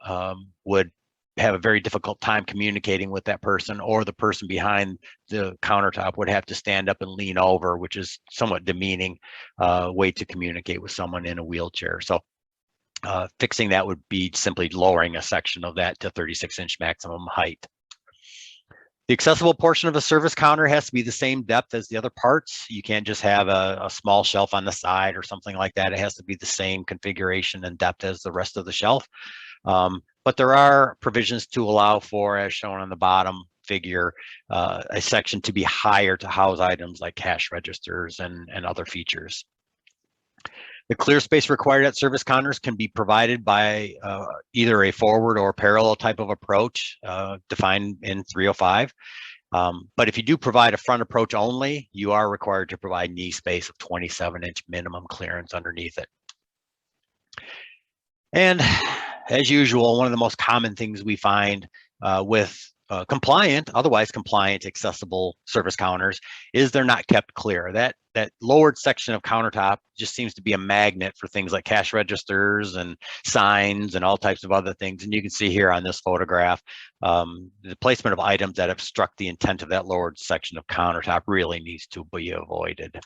would have a very difficult time communicating with that person, or the person behind the countertop would have to stand up and lean over, which is somewhat demeaning way to communicate with someone in a wheelchair. So fixing that would be simply lowering a section of that to 36-inch maximum height. The accessible portion of a service counter has to be the same depth as the other parts. You can't just have a small shelf on the side or something like that. It has to be the same configuration and depth as the rest of the shelf. But there are provisions to allow for, as shown on the bottom figure, a section to be higher to house items like cash registers and other features. The clear space required at service counters can be provided by either a forward or parallel type of approach defined in 305. But if you do provide a front approach only, you are required to provide knee space of 27-inch minimum clearance underneath it. And as usual, one of the most common things we find with otherwise compliant accessible service counters is they're not kept clear. That lowered section of countertop just seems to be a magnet for things like cash registers and signs and all types of other things. And you can see here on this photograph, the placement of items that obstruct the intent of that lowered section of countertop really needs to be avoided.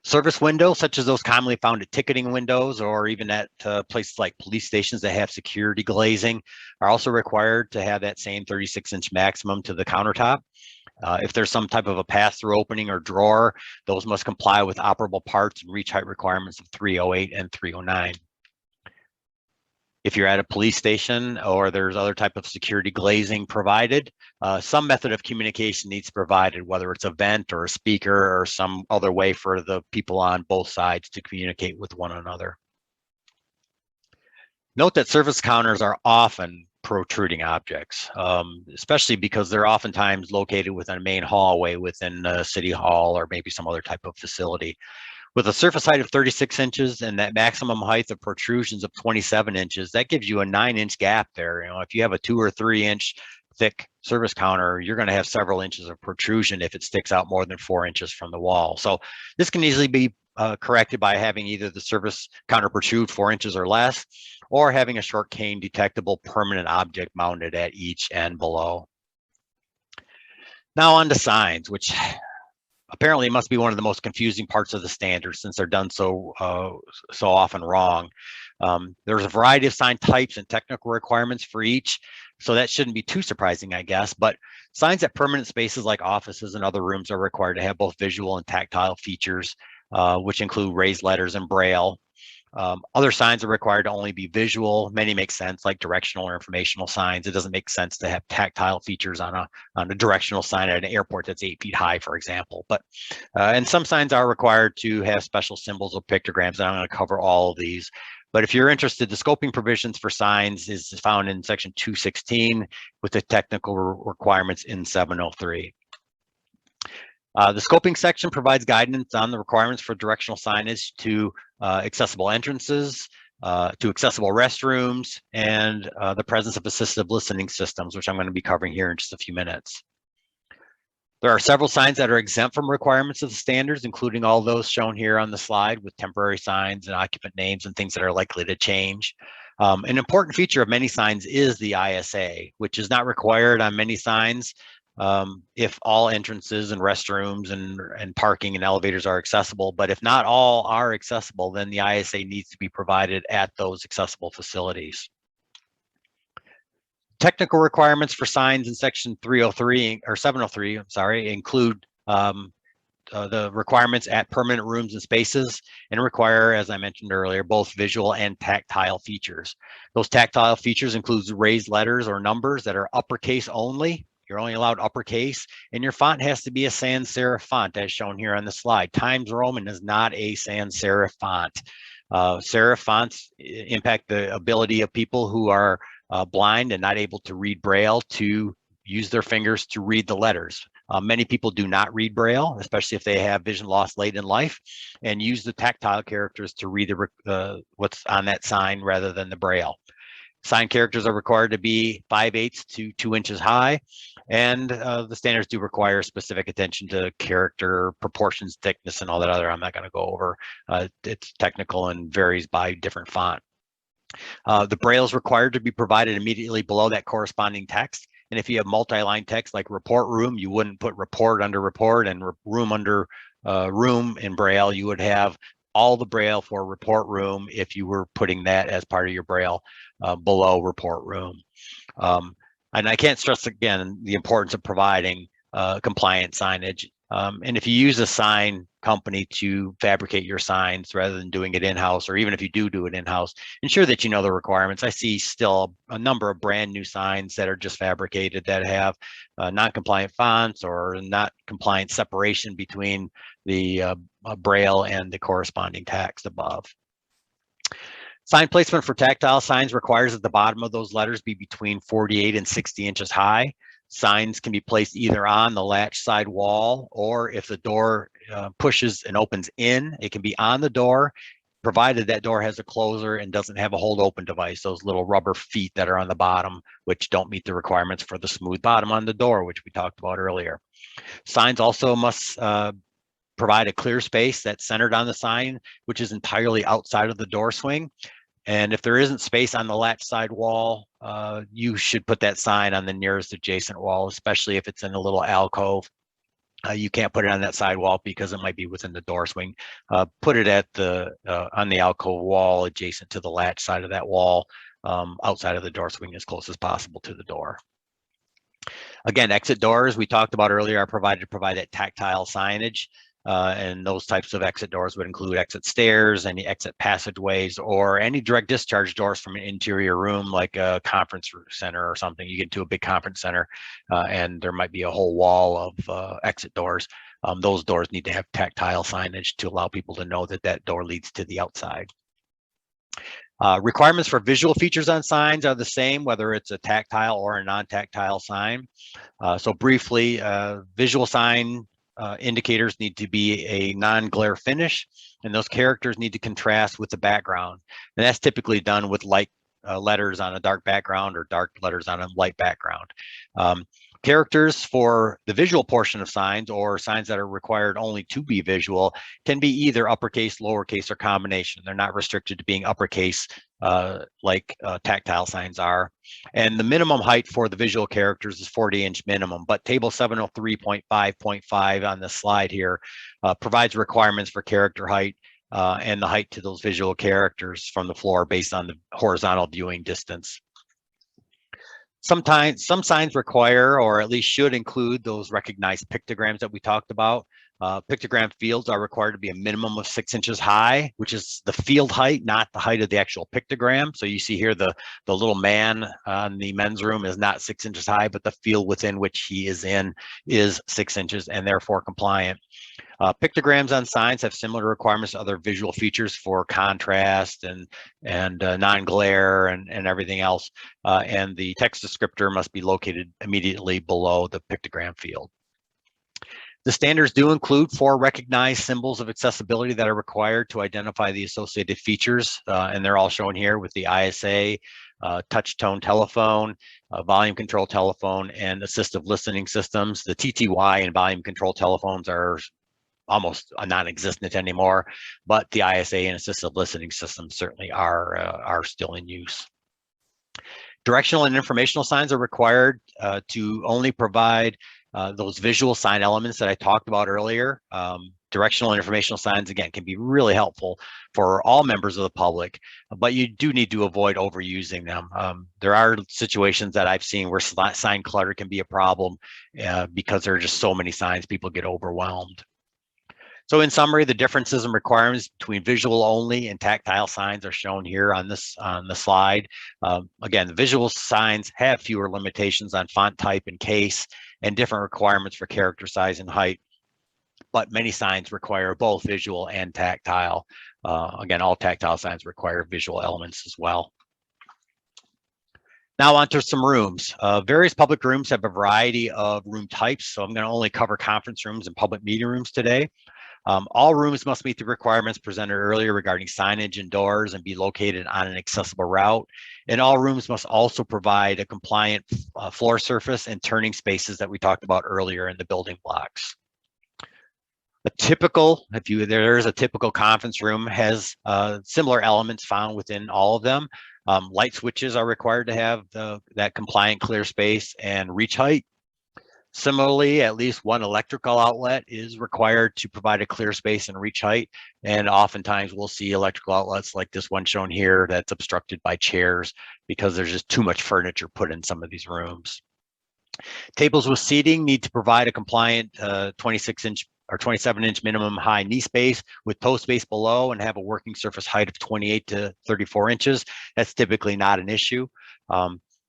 Service windows, such as those commonly found at ticketing windows, or even at places like police stations that have security glazing, are also required to have that same 36-inch maximum to the countertop. If there's some type of a pass-through opening or drawer, those must comply with operable parts and reach height requirements of 308 and 309. If you're at a police station or there's other type of security glazing provided, some method of communication needs provided, whether it's a vent or a speaker or some other way for the people on both sides to communicate with one another. Note that service counters are often protruding objects, especially because they're oftentimes located within a main hallway within a city hall or maybe some other type of facility. With a surface height of 36 inches and that maximum height of protrusions of 27 inches, that gives you a 9-inch gap there. If you have a 2 or 3 inch thick service counter, you're going to have several inches of protrusion if it sticks out more than 4 inches from the wall. So this can easily be corrected by having either the service counter protrude 4 inches or less, or having a short cane detectable permanent object mounted at each end below. Now on to signs, which apparently must be one of the most confusing parts of the standard since they're done so often wrong. There's a variety of sign types and technical requirements for each, so that shouldn't be too surprising, I guess. But signs at permanent spaces like offices and other rooms are required to have both visual and tactile features, which include raised letters and braille. Other signs are required to only be visual. Many make sense, like directional or informational signs. It doesn't make sense to have tactile features on a directional sign at an airport that's 8 feet high, for example. But and some signs are required to have special symbols or pictograms, and I'm going to cover all of these. But if you're interested, the scoping provisions for signs is found in section 216 with the technical requirements in 703. The scoping section provides guidance on the requirements for directional signage to accessible entrances, to accessible restrooms, and the presence of assistive listening systems, which I'm going to be covering here in just a few minutes. There are several signs that are exempt from requirements of the standards, including all those shown here on the slide with temporary signs and occupant names and things that are likely to change. An important feature of many signs is the ISA, which is not required on many signs. If all entrances and restrooms and parking and elevators are accessible, but if not all are accessible, then the ISA needs to be provided at those accessible facilities. Technical requirements for signs in section 303 or 703, I'm sorry, include the requirements at permanent rooms and spaces, and require, as I mentioned earlier, both visual and tactile features. Those tactile features include raised letters or numbers that are uppercase only. You're only allowed uppercase, and your font has to be a sans serif font, as shown here on the slide. Times Roman is not a sans serif font. Serif fonts impact the ability of people who are blind and not able to read Braille to use their fingers to read the letters. Many people do not read Braille, especially if they have vision loss late in life, and use the tactile characters to read what's on that sign rather than the Braille. Sign characters are required to be 5/8 to 2 inches high, and the standards do require specific attention to character proportions, thickness, and all that other. I'm not going to go over. It's technical and varies by different font. The Braille is required to be provided immediately below that corresponding text. And if you have multi-line text like report room, you wouldn't put report under report and room under room in Braille. You would have all the Braille for report room if you were putting that as part of your Braille below report room. And I can't stress again the importance of providing compliant signage. And if you use a sign company to fabricate your signs rather than doing it in-house, or even if you do it in-house, ensure that you know the requirements. I see still a number of brand new signs that are just fabricated that have non-compliant fonts or not compliant separation between the Braille and the corresponding text above. Sign placement for tactile signs requires that the bottom of those letters be between 48 and 60 inches high. Signs can be placed either on the latch side wall, or if the door pushes and opens in, it can be on the door, provided that door has a closer and doesn't have a hold open device, those little rubber feet that are on the bottom, which don't meet the requirements for the smooth bottom on the door, which we talked about earlier. Signs also must provide a clear space that's centered on the sign, which is entirely outside of the door swing. And if there isn't space on the latch side wall, you should put that sign on the nearest adjacent wall, especially if it's in a little alcove. You can't put it on that side wall because it might be within the door swing. Put it at on the alcove wall adjacent to the latch side of that wall, outside of the door swing as close as possible to the door. Again, exit doors we talked about earlier are provided to provide that tactile signage. And those types of exit doors would include exit stairs, any exit passageways, or any direct discharge doors from an interior room like a conference center or something. You get to a big conference center and there might be a whole wall of exit doors. Those doors need to have tactile signage to allow people to know that that door leads to the outside. Requirements for visual features on signs are the same, whether it's a tactile or a non-tactile sign. So briefly, visual sign indicators need to be a non-glare finish, and those characters need to contrast with the background. And that's typically done with light letters on a dark background or dark letters on a light background. Characters for the visual portion of signs or signs that are required only to be visual can be either uppercase, lowercase, or combination. They're not restricted to being uppercase like tactile signs are. And the minimum height for the visual characters is 40-inch minimum, but table 703.5.5 on the slide here provides requirements for character height and the height to those visual characters from the floor based on the horizontal viewing distance. Sometimes some signs require, or at least should include, those recognized pictograms that we talked about. Pictogram fields are required to be a minimum of 6 inches high, which is the field height, not the height of the actual pictogram. So you see here the little man on the men's room is not 6 inches high, but the field within which he is in is 6 inches and therefore compliant. Pictograms on signs have similar requirements to other visual features for contrast and non-glare and everything else. And the text descriptor must be located immediately below the pictogram field. The standards do include 4 recognized symbols of accessibility that are required to identify the associated features, and they're all shown here with the ISA, touch tone telephone, volume control telephone, and assistive listening systems. The TTY and volume control telephones are almost non-existent anymore, but the ISA and assistive listening systems certainly are still in use. Directional and informational signs are required to only provide those visual sign elements that I talked about earlier. Directional and informational signs, again, can be really helpful for all members of the public, but you do need to avoid overusing them. There are situations that I've seen where sign clutter can be a problem because there are just so many signs, people get overwhelmed. So in summary, the differences and requirements between visual only and tactile signs are shown here on the slide. Again, the visual signs have fewer limitations on font type and case and different requirements for character size and height, but many signs require both visual and tactile. Again, all tactile signs require visual elements as well. Now onto some rooms. Various public rooms have a variety of room types, so I'm going to only cover conference rooms and public meeting rooms today. All rooms must meet the requirements presented earlier regarding signage and doors and be located on an accessible route. And all rooms must also provide a compliant floor surface and turning spaces that we talked about earlier in the building blocks. A typical, there's a typical conference room has similar elements found within all of them. Light switches are required to have that compliant clear space and reach height. Similarly, at least one electrical outlet is required to provide a clear space and reach height. And oftentimes we'll see electrical outlets like this one shown here that's obstructed by chairs because there's just too much furniture put in some of these rooms. Tables with seating need to provide a compliant 26-inch or 27-inch minimum high knee space with toe space below and have a working surface height of 28 to 34 inches. That's typically not an issue.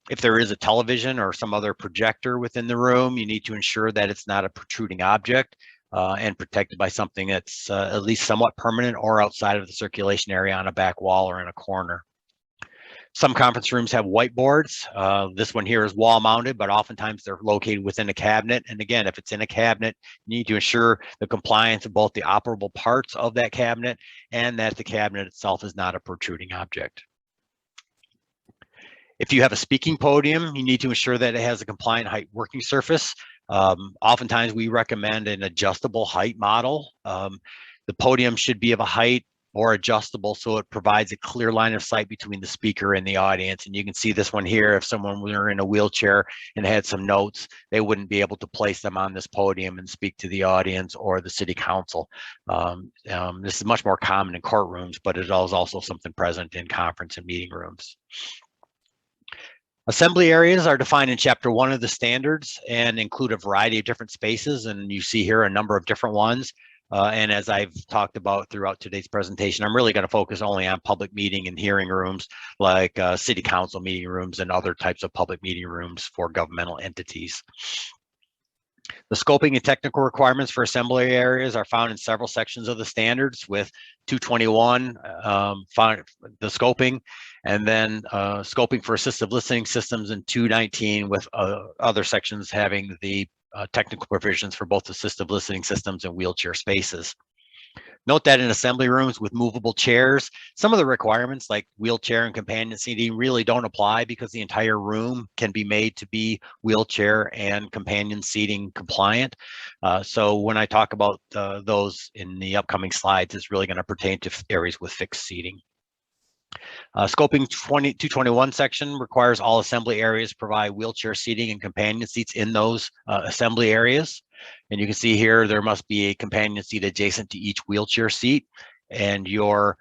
If there is a television or some other projector within the room, you need to ensure that it's not a protruding object and protected by something that's at least somewhat permanent or outside of the circulation area on a back wall or in a corner. Some conference rooms have whiteboards. This one here is wall mounted, but oftentimes they're located within a cabinet. And again, if it's in a cabinet, you need to ensure the compliance of both the operable parts of that cabinet and that the cabinet itself is not a protruding object. If you have a speaking podium, you need to ensure that it has a compliant height working surface. Oftentimes we recommend an adjustable height model. The podium should be of a height or adjustable so it provides a clear line of sight between the speaker and the audience. And you can see this one here, if someone were in a wheelchair and had some notes, they wouldn't be able to place them on this podium and speak to the audience or the city council. This is much more common in courtrooms, but it is also something present in conference and meeting rooms. Assembly areas are defined in Chapter 1 of the standards and include a variety of different spaces, and you see here a number of different ones. And as I've talked about throughout today's presentation, I'm really going to focus only on public meeting and hearing rooms like city council meeting rooms and other types of public meeting rooms for governmental entities. The scoping and technical requirements for assembly areas are found in several sections of the standards, with 221 the scoping, and then scoping for assistive listening systems in 219, with other sections having the technical provisions for both assistive listening systems and wheelchair spaces. Note that in assembly rooms with movable chairs, some of the requirements like wheelchair and companion seating really don't apply because the entire room can be made to be wheelchair and companion seating compliant. So when I talk about those in the upcoming slides, it's really going to pertain to areas with fixed seating. Scoping 221 section requires all assembly areas provide wheelchair seating and companion seats in those assembly areas. And you can see here, there must be a companion seat adjacent to each wheelchair seat, and your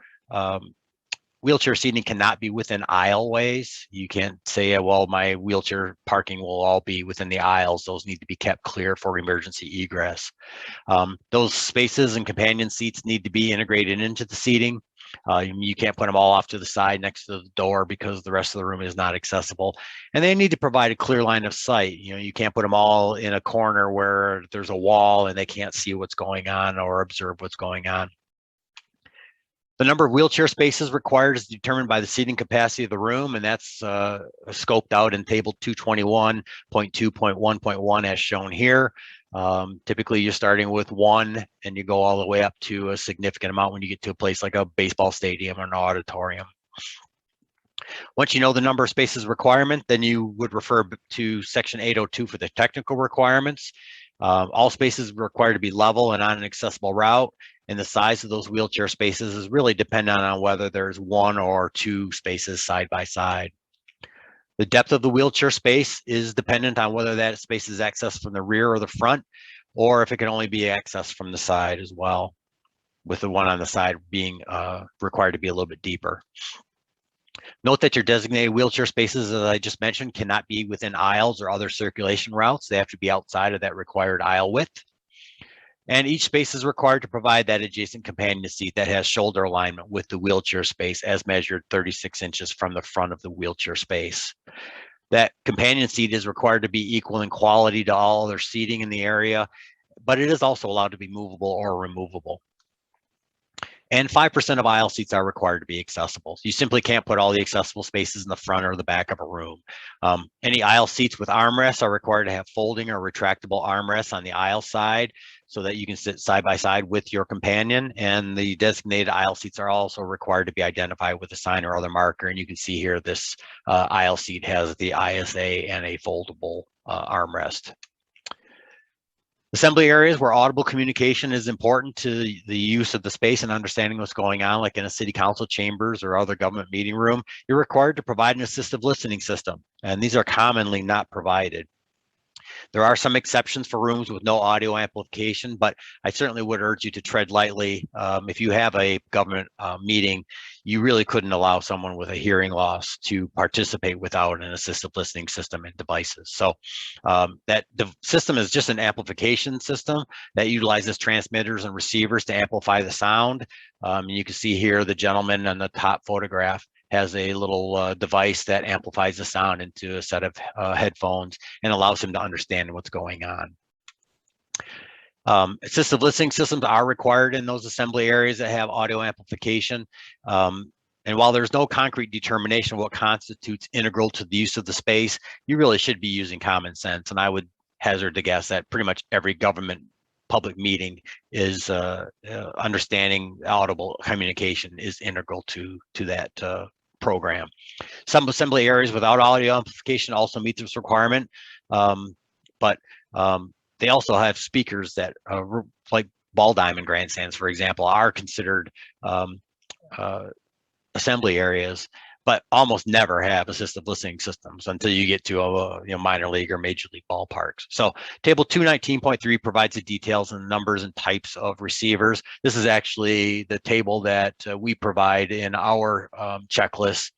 wheelchair seating cannot be within aisleways. You can't say, well, my wheelchair parking will all be within the aisles. Those need to be kept clear for emergency egress. Those spaces and companion seats need to be integrated into the seating. You can't put them all off to the side next to the door because the rest of the room is not accessible. And they need to provide a clear line of sight. You can't put them all in a corner where there's a wall and they can't see what's going on or observe what's going on. The number of wheelchair spaces required is determined by the seating capacity of the room, and that's scoped out in table 221.2.1.1 as shown here. Typically, you're starting with 1 and you go all the way up to a significant amount when you get to a place like a baseball stadium or an auditorium. Once you know the number of spaces requirement, then you would refer to section 802 for the technical requirements. All spaces are required to be level and on an accessible route. And the size of those wheelchair spaces is really dependent on whether there's 1 or 2 spaces side by side. The depth of the wheelchair space is dependent on whether that space is accessed from the rear or the front, or if it can only be accessed from the side as well, with the one on the side being required to be a little bit deeper. Note that your designated wheelchair spaces, as I just mentioned, cannot be within aisles or other circulation routes. They have to be outside of that required aisle width. And each space is required to provide that adjacent companion seat that has shoulder alignment with the wheelchair space as measured 36 inches from the front of the wheelchair space. That companion seat is required to be equal in quality to all other seating in the area, but it is also allowed to be movable or removable. And 5% of aisle seats are required to be accessible. You simply can't put all the accessible spaces in the front or the back of a room. Any aisle seats with armrests are required to have folding or retractable armrests on the aisle side so that you can sit side by side with your companion. And the designated aisle seats are also required to be identified with a sign or other marker. And you can see here, this aisle seat has the ISA and a foldable armrest. Assembly areas where audible communication is important to the use of the space and understanding what's going on, like in a city council chambers or other government meeting room, you're required to provide an assistive listening system, and these are commonly not provided. There are some exceptions for rooms with no audio amplification, but I certainly would urge you to tread lightly. If you have a government meeting, you really couldn't allow someone with a hearing loss to participate without an assistive listening system and devices. So that the system is just an amplification system that utilizes transmitters and receivers to amplify the sound. You can see here the gentleman on the top photograph has a little device that amplifies the sound into a set of headphones and allows him to understand what's going on. Assistive listening systems are required in those assembly areas that have audio amplification. And while there's no concrete determination of what constitutes integral to the use of the space, you really should be using common sense. And I would hazard to guess that pretty much every government public meeting is understanding audible communication is integral to that program. Some assembly areas without audio amplification also meet this requirement, but they also have speakers that, like ball diamond grandstands, for example, are considered assembly areas, but almost never have assistive listening systems until you get to a minor league or major league ballparks. So table 219.3 provides the details and numbers and types of receivers. This is actually the table that we provide in our checklist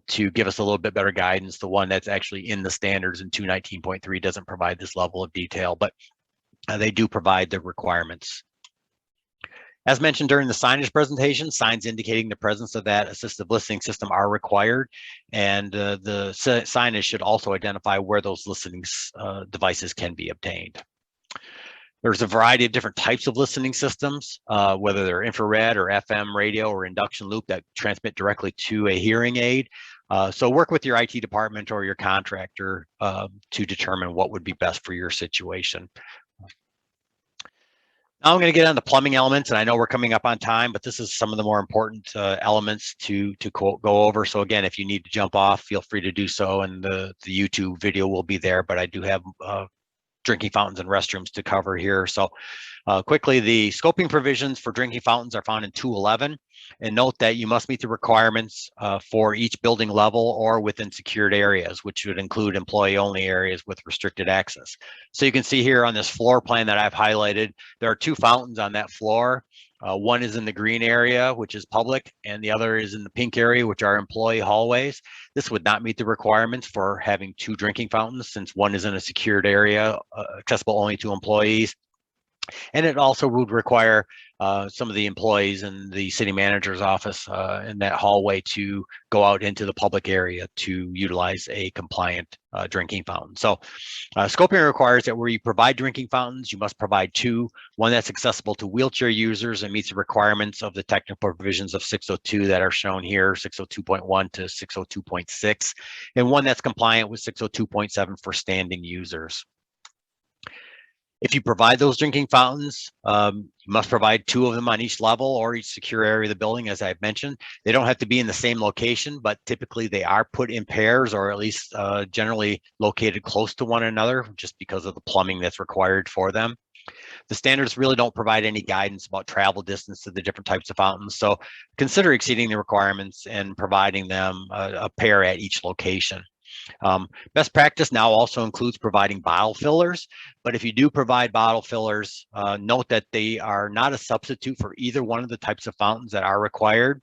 to give us a little bit better guidance. The one that's actually in the standards in 219.3 doesn't provide this level of detail, but they do provide the requirements. As mentioned during the signage presentation, signs indicating the presence of that assistive listening system are required, and the signage should also identify where those listening devices can be obtained. There's a variety of different types of listening systems, whether they're infrared or FM radio or induction loop that transmit directly to a hearing aid. So work with your IT department or your contractor to determine what would be best for your situation. Now I'm going to get on the plumbing elements, and I know we're coming up on time, but this is some of the more important elements to go over. So again, if you need to jump off, feel free to do so, and the YouTube video will be there, but I do have drinking fountains and restrooms to cover here. So quickly, the scoping provisions for drinking fountains are found in 211, and note that you must meet the requirements for each building level or within secured areas, which would include employee-only areas with restricted access. So you can see here on this floor plan that I've highlighted, there are 2 fountains on that floor. One is in the green area, which is public, and the other is in the pink area, which are employee hallways. This would not meet the requirements for having 2 drinking fountains, since one is in a secured area, accessible only to employees. And it also would require some of the employees in the city manager's office in that hallway to go out into the public area to utilize a compliant drinking fountain. So scoping requires that where you provide drinking fountains, you must provide 2, one that's accessible to wheelchair users and meets the requirements of the technical provisions of 602 that are shown here, 602.1 to 602.6, and one that's compliant with 602.7 for standing users. If you provide those drinking fountains, you must provide 2 of them on each level or each secure area of the building, as I've mentioned. They don't have to be in the same location, but typically they are put in pairs, or at least generally located close to one another, just because of the plumbing that's required for them. The standards really don't provide any guidance about travel distance to the different types of fountains, so consider exceeding the requirements and providing them a pair at each location. Best practice now also includes providing bottle fillers, but if you do provide bottle fillers, note that they are not a substitute for either one of the types of fountains that are required,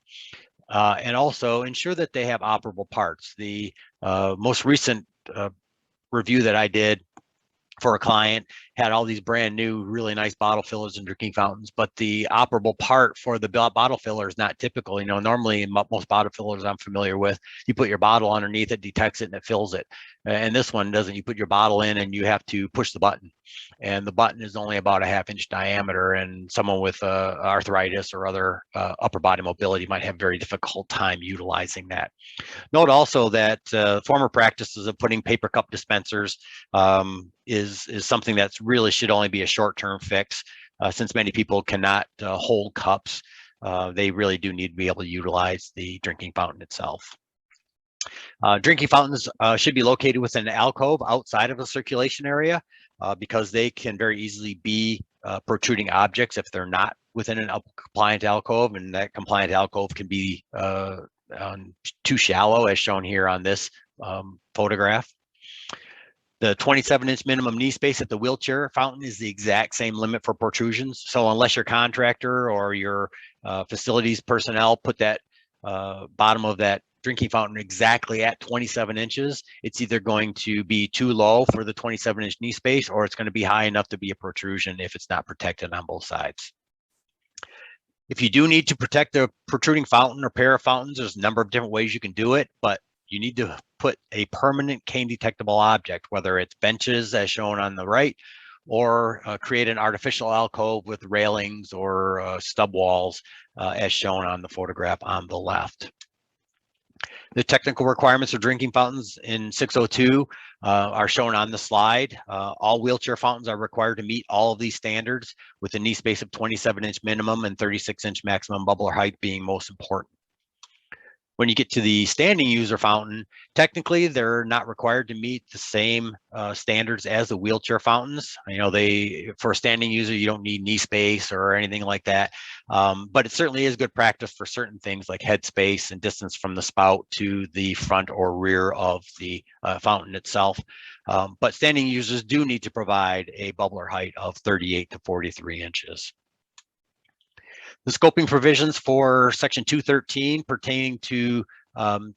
and also ensure that they have operable parts. The most recent review that I did for a client had all these brand new, really nice bottle fillers and drinking fountains, but the operable part for the bottle filler is not typical. You know, normally most bottle fillers I'm familiar with, you put your bottle underneath it, detects it, and it fills it. And this one doesn't. You put your bottle in and you have to push the button. And the button is only about a 1/2 inch diameter, and someone with arthritis or other upper body mobility might have a very difficult time utilizing that. Note also that former practices of putting paper cup dispensers is something that's really should only be a short-term fix, since many people cannot hold cups. They really do need to be able to utilize the drinking fountain itself. Drinking fountains should be located within an alcove outside of a circulation area, because they can very easily be protruding objects if they're not within an compliant alcove, and that compliant alcove can be too shallow, as shown here on this photograph. The 27-inch minimum knee space at the wheelchair fountain is the exact same limit for protrusions. So unless your contractor or your facilities personnel put that bottom of that drinking fountain exactly at 27 inches, it's either going to be too low for the 27-inch knee space, or it's going to be high enough to be a protrusion if it's not protected on both sides. If you do need to protect the protruding fountain or pair of fountains, there's a number of different ways you can do it, but you need to put a permanent cane detectable object, whether it's benches as shown on the right, or create an artificial alcove with railings or stub walls as shown on the photograph on the left. The technical requirements of drinking fountains in 602 are shown on the slide. All wheelchair fountains are required to meet all of these standards, with a knee space of 27-inch minimum and 36-inch maximum bubbler height being most important. When you get to the standing user fountain, technically they're not required to meet the same standards as the wheelchair fountains. You know, for a standing user, you don't need knee space or anything like that. But it certainly is good practice for certain things like head space and distance from the spout to the front or rear of the fountain itself. But standing users do need to provide a bubbler height of 38 to 43 inches. The scoping provisions for section 213 pertaining to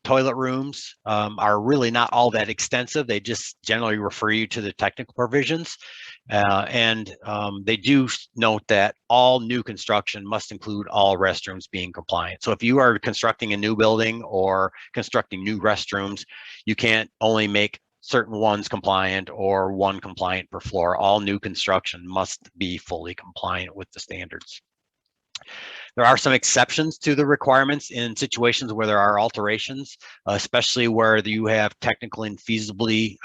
toilet rooms are really not all that extensive. They just generally refer you to the technical provisions. And they do note that all new construction must include all restrooms being compliant. So if you are constructing a new building or constructing new restrooms, you can't only make certain ones compliant or one compliant per floor. All new construction must be fully compliant with the standards. There are some exceptions to the requirements in situations where there are alterations, especially where you have technical and infeasible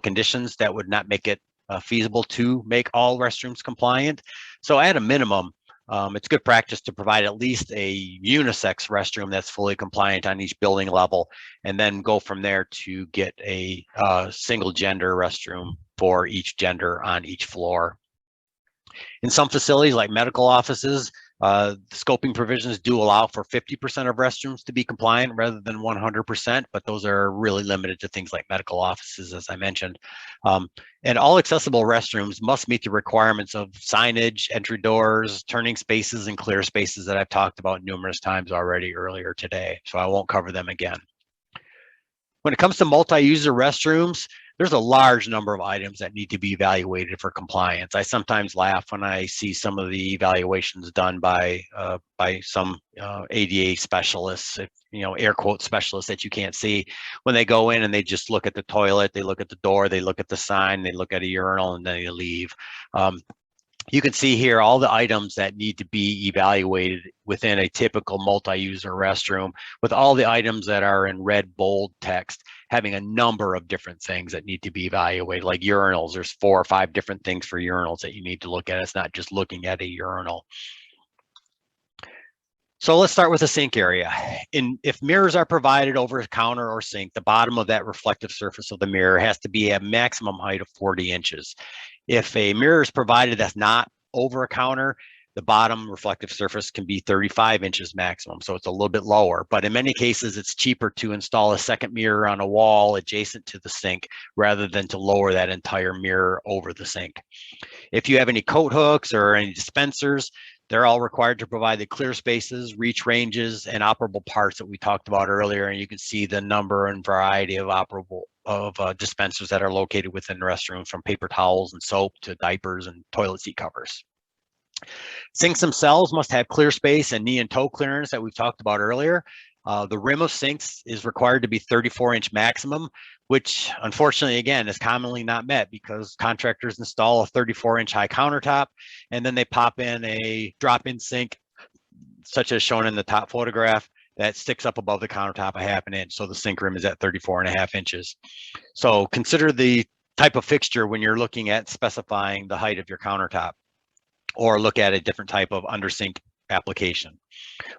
conditions that would not make it feasible to make all restrooms compliant. So at a minimum, it's good practice to provide at least a unisex restroom that's fully compliant on each building level, and then go from there to get a single gender restroom for each gender on each floor. In some facilities like medical offices, scoping provisions do allow for 50% of restrooms to be compliant rather than 100%, but those are really limited to things like medical offices, as I mentioned. And all accessible restrooms must meet the requirements of signage, entry doors, turning spaces, and clear spaces that I've talked about numerous times already earlier today, so I won't cover them again. When it comes to multi-user restrooms, there's a large number of items that need to be evaluated for compliance. I sometimes laugh when I see some of the evaluations done by some ADA specialists, air quote specialists that you can't see, when they go in and they just look at the toilet, they look at the door, they look at the sign, they look at a urinal, and then they leave. You can see here all the items that need to be evaluated within a typical multi-user restroom, with all the items that are in red bold text having a number of different things that need to be evaluated. Like urinals, there's 4 or 5 different things for urinals that you need to look at. It's not just looking at a urinal. So let's start with the sink area. If mirrors are provided over a counter or sink, the bottom of that reflective surface of the mirror has to be a maximum height of 40 inches. If a mirror is provided that's not over a counter, the bottom reflective surface can be 35 inches maximum, so it's a little bit lower. But in many cases, it's cheaper to install a second mirror on a wall adjacent to the sink rather than to lower that entire mirror over the sink. If you have any coat hooks or any dispensers, they're all required to provide the clear spaces, reach ranges, and operable parts that we talked about earlier. And you can see the number and variety of dispensers that are located within the restrooms, from paper towels and soap to diapers and toilet seat covers. Sinks themselves must have clear space and knee and toe clearance that we've talked about earlier. The rim of sinks is required to be 34-inch maximum, which unfortunately, again, is commonly not met because contractors install a 34-inch high countertop, and then they pop in a drop-in sink, such as shown in the top photograph, that sticks up above the countertop a half an inch. So the sink rim is at 34.5 inches. So consider the type of fixture when you're looking at specifying the height of your countertop, or look at a different type of under sink application.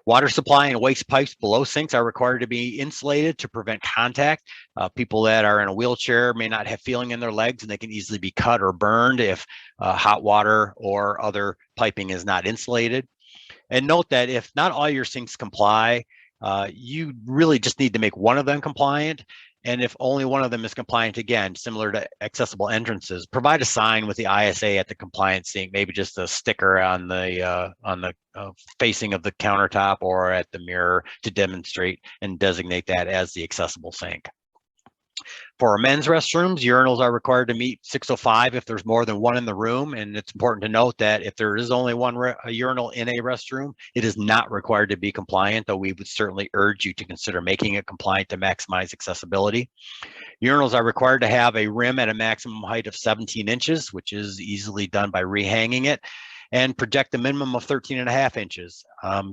Water supply and waste pipes below sinks are required to be insulated to prevent contact. People that are in a wheelchair may not have feeling in their legs, and they can easily be cut or burned if hot water or other piping is not insulated. And note that if not all your sinks comply, you really just need to make one of them compliant. And if only one of them is compliant, again, similar to accessible entrances, provide a sign with the ISA at the compliant sink, maybe just a sticker on the facing of the countertop or at the mirror to demonstrate and designate that as the accessible sink. For our men's restrooms, urinals are required to meet 605 if there's more than one in the room. And it's important to note that if there is only one urinal in a restroom, it is not required to be compliant, though we would certainly urge you to consider making it compliant to maximize accessibility. Urinals are required to have a rim at a maximum height of 17 inches, which is easily done by rehanging it, and project a minimum of 13.5 inches.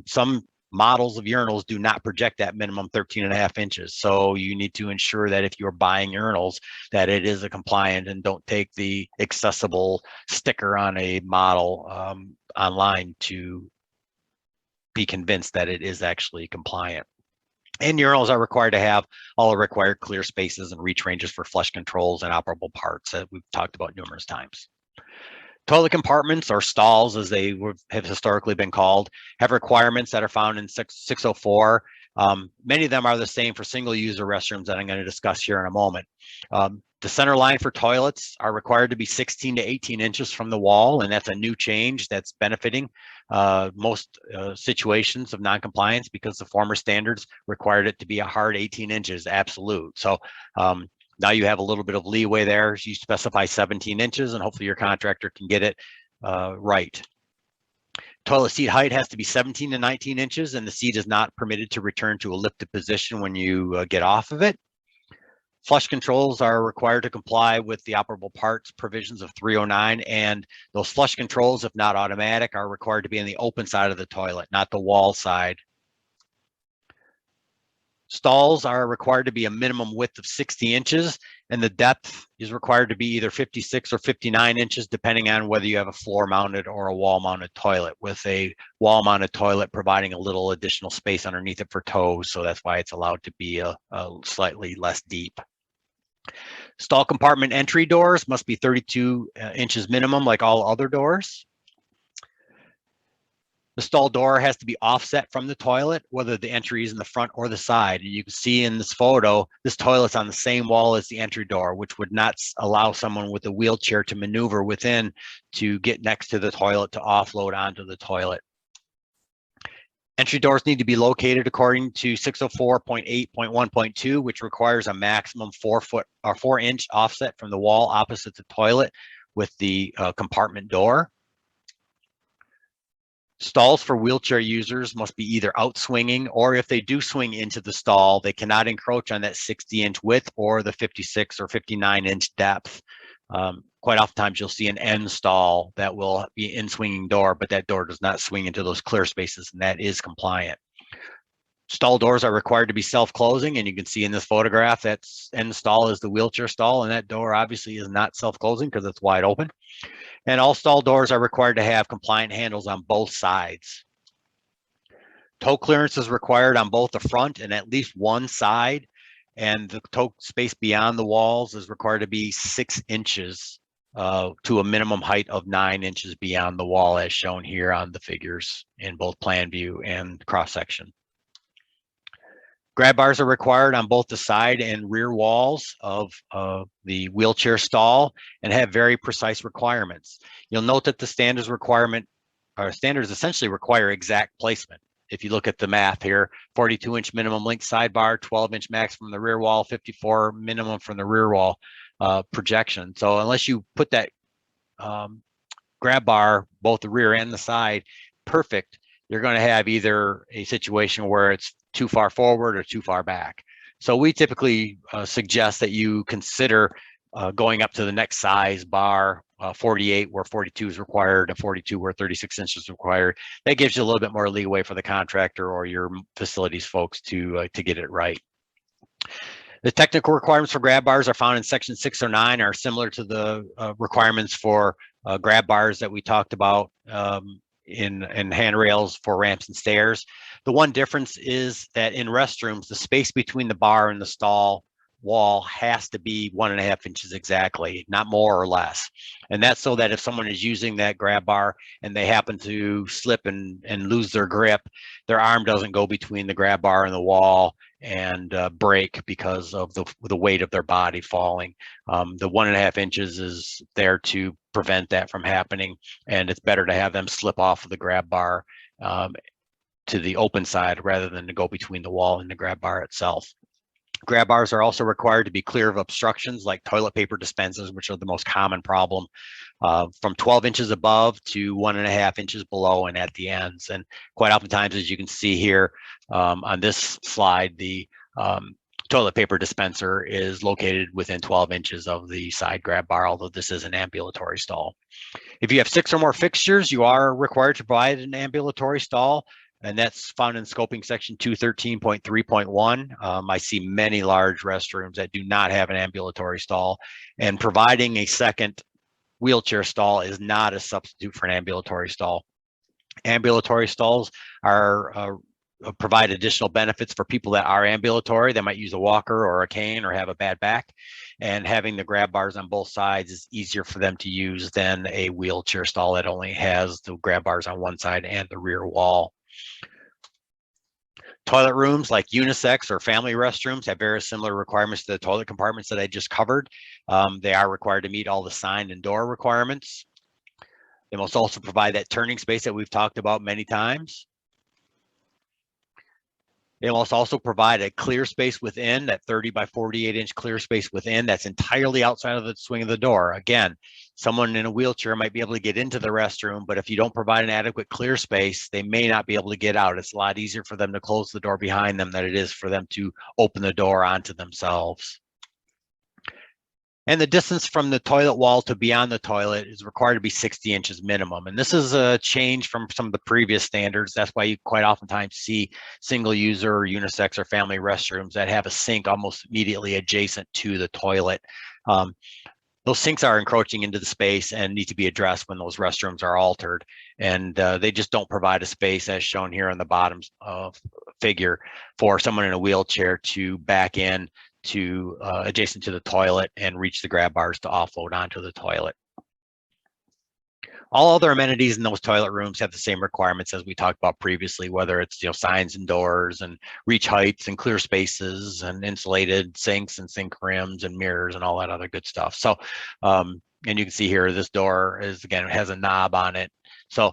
Some models of urinals do not project that minimum 13.5 inches. So you need to ensure that if you're buying urinals, that it is a compliant, and don't take the accessible sticker on a model online to be convinced that it is actually compliant. And urinals are required to have all the required clear spaces and reach ranges for flush controls and operable parts that we've talked about numerous times. Toilet compartments, or stalls as they have historically been called, have requirements that are found in 604. Many of them are the same for single user restrooms that I'm going to discuss here in a moment. The center line for toilets are required to be 16 to 18 inches from the wall, and that's a new change that's benefiting most situations of non-compliance, because the former standards required it to be a hard 18 inches absolute. So now you have a little bit of leeway there. You specify 17 inches, and hopefully your contractor can get it right. Toilet seat height has to be 17 to 19 inches, and the seat is not permitted to return to a lifted position when you get off of it. Flush controls are required to comply with the operable parts provisions of 309, and those flush controls, if not automatic, are required to be on the open side of the toilet, not the wall side. Stalls are required to be a minimum width of 60 inches, and the depth is required to be either 56 or 59 inches, depending on whether you have a floor-mounted or a wall-mounted toilet, with a wall-mounted toilet providing a little additional space underneath it for toes, so that's why it's allowed to be a slightly less deep. Stall compartment entry doors must be 32 inches minimum, like all other doors. The stall door has to be offset from the toilet, whether the entry is in the front or the side. And you can see in this photo, this toilet's on the same wall as the entry door, which would not allow someone with a wheelchair to maneuver within to get next to the toilet to offload onto the toilet. Entry doors need to be located according to 604.8.1.2, which requires a maximum 4-inch offset from the wall opposite the toilet with the compartment door. Stalls for wheelchair users must be either out swinging, or if they do swing into the stall, they cannot encroach on that 60-inch width or the 56 or 59-inch depth. Quite oftentimes you'll see an end stall that will be in swinging door, but that door does not swing into those clear spaces, and that is compliant. Stall doors are required to be self-closing, and you can see in this photograph that end stall is the wheelchair stall, and that door obviously is not self-closing because it's wide open. And all stall doors are required to have compliant handles on both sides. Toe clearance is required on both the front and at least one side, and the toe space beyond the walls is required to be 6 inches to a minimum height of 9 inches beyond the wall, as shown here on the figures in both plan view and cross section. Grab bars are required on both the side and rear walls of the wheelchair stall and have very precise requirements. You'll note that the standards essentially require exact placement. If you look at the math here, 42-inch minimum length sidebar, 12-inch max from the rear wall, 54 minimum from the rear wall projection. So unless you put that grab bar, both the rear and the side, perfect, you're going to have either a situation where it's too far forward or too far back. So we typically suggest that you consider going up to the next size bar, 48 where 42 is required and 42 where 36 inches is required. That gives you a little bit more leeway for the contractor or your facilities folks to get it right. The technical requirements for grab bars are found in section 609, are similar to the requirements for grab bars that we talked about in handrails for ramps and stairs. The one difference is that in restrooms, the space between the bar and the stall wall has to be 1.5 inches exactly, not more or less. And that's so that if someone is using that grab bar and they happen to slip and lose their grip, their arm doesn't go between the grab bar and the wall and break because of the weight of their body falling. The 1.5 inches is there to prevent that from happening, and it's better to have them slip off of the grab bar to the open side rather than to go between the wall and the grab bar itself. Grab bars are also required to be clear of obstructions like toilet paper dispensers, which are the most common problem, from 12 inches above to 1.5 inches below and at the ends. And quite oftentimes, as you can see here on this slide, the toilet paper dispenser is located within 12 inches of the side grab bar, although this is an ambulatory stall. If you have 6 or more fixtures, you are required to provide an ambulatory stall, and that's found in scoping section 213.3.1. I see many large restrooms that do not have an ambulatory stall, and providing a second wheelchair stall is not a substitute for an ambulatory stall. Ambulatory stalls are provide additional benefits for people that are ambulatory. They might use a walker or a cane or have a bad back, and having the grab bars on both sides is easier for them to use than a wheelchair stall that only has the grab bars on one side and the rear wall. Toilet rooms like unisex or family restrooms have very similar requirements to the toilet compartments that I just covered. They are required to meet all the sign and door requirements. They must also provide that turning space that we've talked about many times. They must also provide a clear space within, that 30 by 48 inch clear space within that's entirely outside of the swing of the door. Again, someone in a wheelchair might be able to get into the restroom, but if you don't provide an adequate clear space, they may not be able to get out. It's a lot easier for them to close the door behind them than it is for them to open the door onto themselves. And the distance from the toilet wall to beyond the toilet is required to be 60 inches minimum. And this is a change from some of the previous standards. That's why you quite oftentimes see single user, or unisex, or family restrooms that have a sink almost immediately adjacent to the toilet. Those sinks are encroaching into the space and need to be addressed when those restrooms are altered. And they just don't provide a space, as shown here on the bottom figure, for someone in a wheelchair to back in to adjacent to the toilet and reach the grab bars to offload onto the toilet. All other amenities in those toilet rooms have the same requirements as we talked about previously, whether it's signs and doors and reach heights and clear spaces and insulated sinks and sink rims and mirrors and all that other good stuff. So, and you can see here, this door is, again, it has a knob on it. So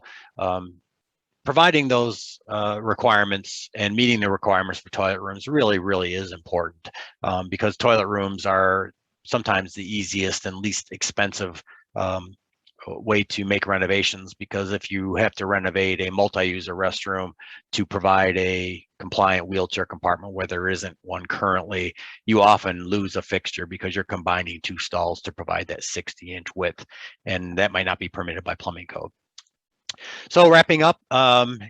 providing those requirements and meeting the requirements for toilet rooms really is important, because toilet rooms are sometimes the easiest and least expensive way to make renovations, because if you have to renovate a multi-user restroom to provide a compliant wheelchair compartment where there isn't one currently, you often lose a fixture because you're combining two stalls to provide that 60-inch width, and that might not be permitted by plumbing code. So wrapping up,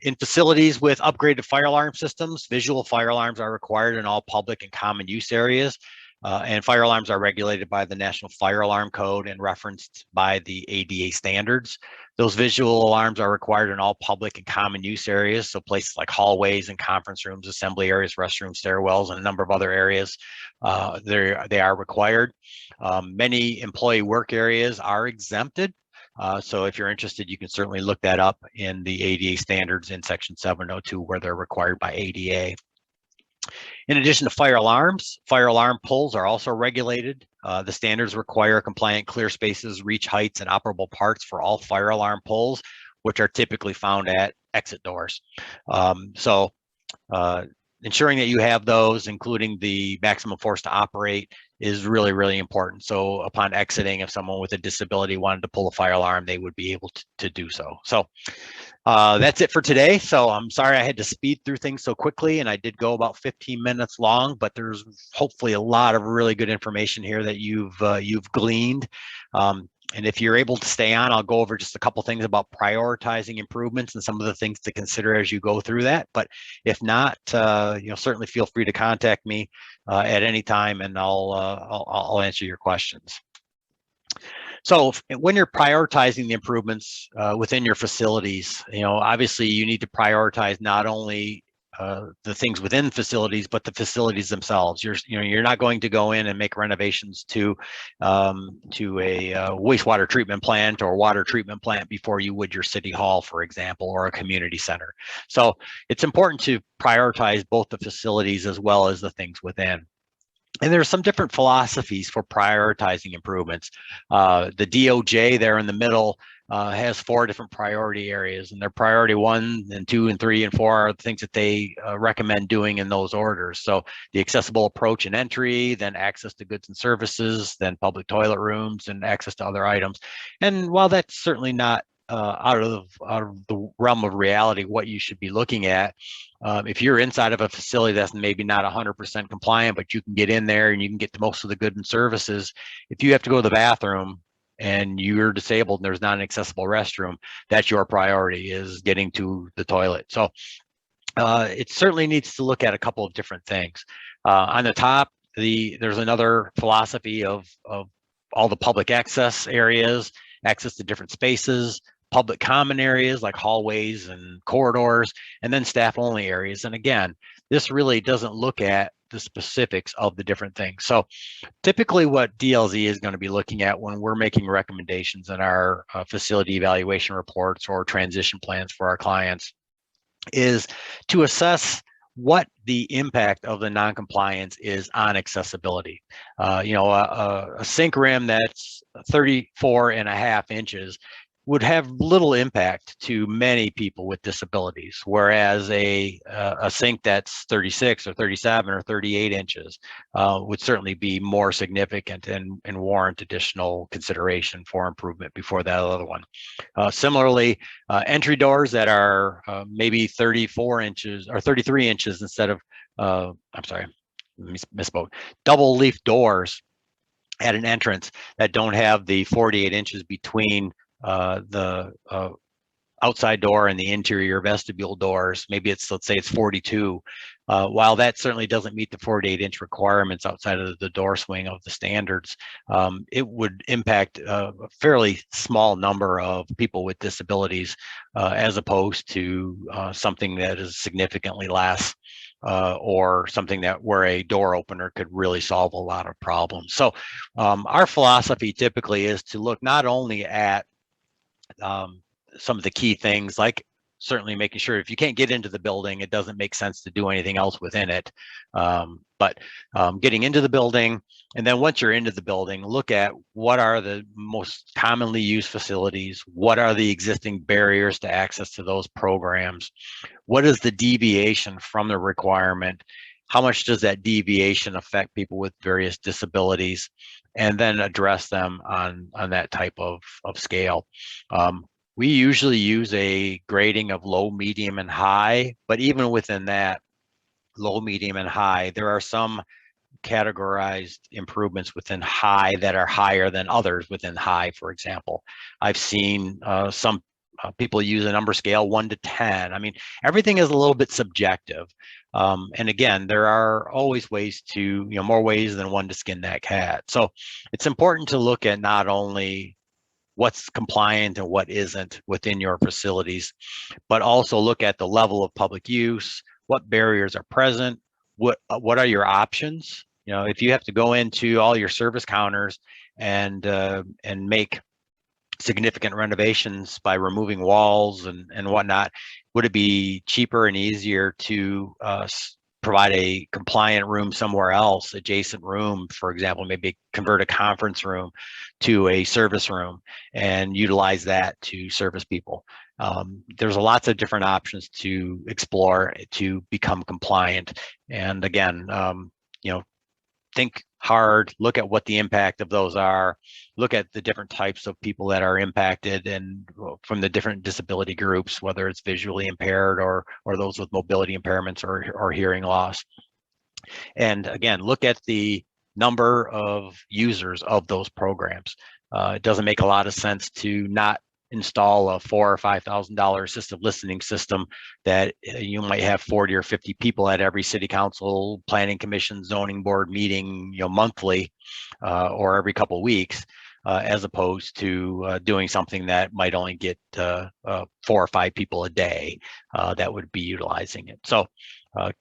in facilities with upgraded fire alarm systems, visual fire alarms are required in all public and common use areas. And fire alarms are regulated by the National Fire Alarm Code and referenced by the ADA standards. Those visual alarms are required in all public and common use areas, so places like hallways and conference rooms, assembly areas, restrooms, stairwells, and a number of other areas. They are required. Many employee work areas are exempted. So if you're interested, you can certainly look that up in the ADA standards in section 702, where they're required by ADA. In addition to fire alarm pulls are also regulated. The standards require compliant clear spaces, reach heights, and operable parts for all fire alarm pulls, which are typically found at exit doors. Ensuring that you have those, including the maximum force to operate, is really important. So upon exiting, if someone with a disability wanted to pull a fire alarm, they would be able to do so. So that's it for today. So I'm sorry I had to speed through things so quickly, and I did go about 15 minutes long, but there's hopefully a lot of really good information here that you've gleaned. And if you're able to stay on, I'll go over just a couple things about prioritizing improvements and some of the things to consider as you go through that. But if not, certainly feel free to contact me at any time, and I'll answer your questions. So when you're prioritizing the improvements within your facilities, obviously you need to prioritize not only the things within facilities, but the facilities themselves. You're not going to go in and make renovations to a wastewater treatment plant or water treatment plant before you would your city hall, for example, or a community center. So it's important to prioritize both the facilities as well as the things within. And there's some different philosophies for prioritizing improvements. The DOJ there in the middle has 4 different priority areas, and their priority 1 and 2 and 3 and 4 are the things that they recommend doing in those orders. So the accessible approach and entry, then access to goods and services, then public toilet rooms, and access to other items. And while that's certainly not out of the realm of reality what you should be looking at, if you're inside of a facility that's maybe not 100% compliant, but you can get in there and you can get to most of the goods and services, if you have to go to the bathroom and you're disabled and there's not an accessible restroom, that's your priority, is getting to the toilet. So it certainly needs to look at a couple of different things. On the top, there's another philosophy of all the public access areas, access to different spaces, public common areas like hallways and corridors, and then staff only areas. And again, this really doesn't look at the specifics of the different things. So typically what DLZ is going to be looking at when we're making recommendations in our facility evaluation reports or transition plans for our clients is to assess what the impact of the non-compliance is on accessibility. A sink rim that's 34.5 inches would have little impact to many people with disabilities, whereas a sink that's 36 or 37 or 38 inches would certainly be more significant and warrant additional consideration for improvement before that other one. Similarly, entry doors that are maybe 34 inches or 33 inches instead of, I'm sorry, misspoke, double leaf doors at an entrance that don't have the 48 inches between the outside door and the interior vestibule doors. Maybe it's, let's say it's 42. While that certainly doesn't meet the 48-inch requirements outside of the door swing of the standards, it would impact a fairly small number of people with disabilities, as opposed to something that is significantly less, or something that where a door opener could really solve a lot of problems. So our philosophy typically is to look not only at some of the key things, like certainly making sure if you can't get into the building, it doesn't make sense to do anything else within it. But getting into the building, and then once you're into the building, look at what are the most commonly used facilities, what are the existing barriers to access to those programs, what is the deviation from the requirement, how much does that deviation affect people with various disabilities, and then address them on that type of scale. We usually use a grading of low, medium, and high, but even within that low, medium, and high, there are some categorized improvements within high that are higher than others within high. For example, I've seen some people use a number scale 1 to 10. I mean, everything is a little bit subjective. And again, there are always ways to, more ways than one to skin that cat. So it's important to look at not only what's compliant and what isn't within your facilities, but also look at the level of public use, what barriers are present, what are your options. If you have to go into all your service counters and make significant renovations by removing walls and whatnot, would it be cheaper and easier to provide a compliant room somewhere else, adjacent room, for example, maybe convert a conference room to a service room and utilize that to service people? There's lots of different options to explore to become compliant. And again, think hard, look at what the impact of those are, look at the different types of people that are impacted and from the different disability groups, whether it's visually impaired or those with mobility impairments or hearing loss. And again, look at the number of users of those programs. It doesn't make a lot of sense to not install a $4,000 or $5,000 assistive listening system that you might have 40 or 50 people at every city council, planning commission, zoning board meeting, monthly or every couple of weeks, as opposed to doing something that might only get 4 or 5 people a day that would be utilizing it. So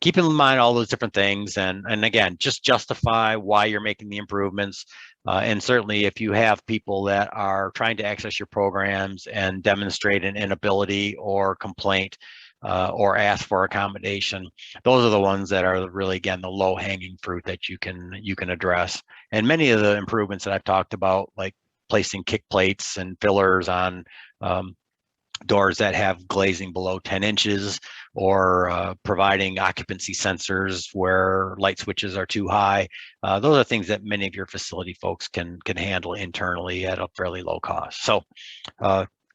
keep in mind all those different things, and again, just justify why you're making the improvements. And certainly if you have people that are trying to access your programs and demonstrate an inability or complaint or ask for accommodation, those are the ones that are really, again, the low-hanging fruit that you can address. And many of the improvements that I've talked about, like placing kick plates and fillers on doors that have glazing below 10 inches, or providing occupancy sensors where light switches are too high. Those are things that many of your facility folks can handle internally at a fairly low cost. So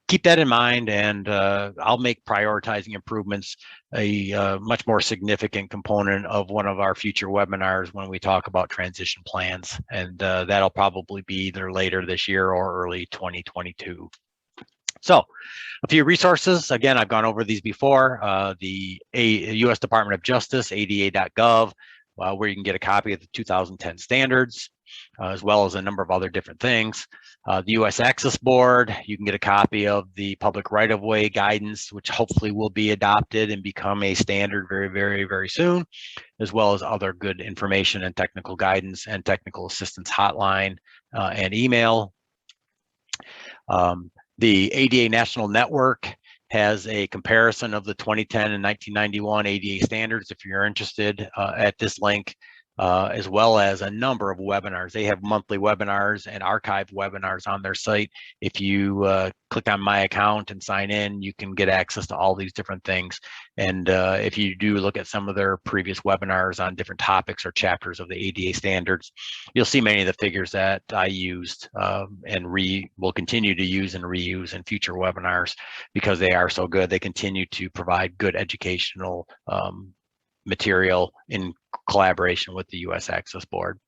keep that in mind, and I'll make prioritizing improvements a much more significant component of one of our future webinars when we talk about transition plans. And that'll probably be either later this year or early 2022. So a few resources. Again, I've gone over these before. The U.S. Department of Justice, ada.gov, where you can get a copy of the 2010 standards, as well as a number of other different things. The U.S. Access Board, you can get a copy of the public right-of-way guidance, which hopefully will be adopted and become a standard very, very, very soon, as well as other good information and technical guidance and technical assistance hotline and email. The ADA National Network has a comparison of the 2010 and 1991 ADA standards if you're interested at this link, as well as a number of webinars. They have monthly webinars and archived webinars on their site. If you click on my account and sign in, you can get access to all these different things. And if you do look at some of their previous webinars on different topics or chapters of the ADA standards, you'll see many of the figures that I used and will continue to use and reuse in future webinars, because they are so good. They continue to provide good educational material in collaboration with the U.S. Access Board.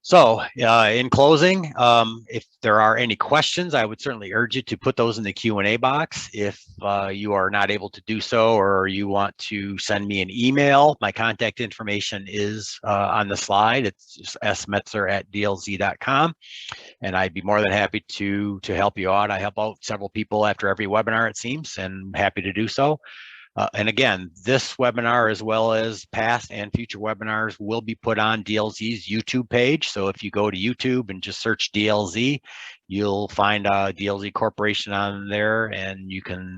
So in closing, if there are any questions, I would certainly urge you to put those in the Q&A box. If you are not able to do so, or you want to send me an email, my contact information is on the slide. It's just smetzer@dlz.com, and I'd be more than happy to help you out. I help out several people after every webinar, it seems, and happy to do so. And again, this webinar, as well as past and future webinars, will be put on DLZ's YouTube page. So if you go to YouTube and just search DLZ, you'll find DLZ Corporation on there, and you can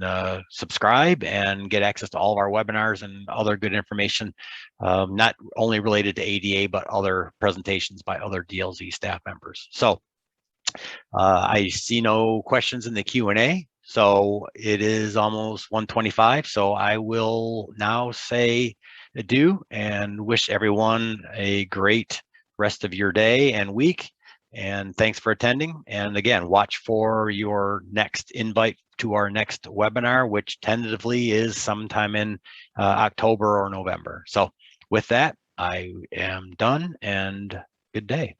subscribe and get access to all of our webinars and other good information, not only related to ADA, but other presentations by other DLZ staff members. So I see no questions in the Q&A. So it is almost 1:25. So I will now say adieu and wish everyone a great rest of your day and week. And thanks for attending. And again, watch for your next invite to our next webinar, which tentatively is sometime in October or November. So with that, I am done, and good day.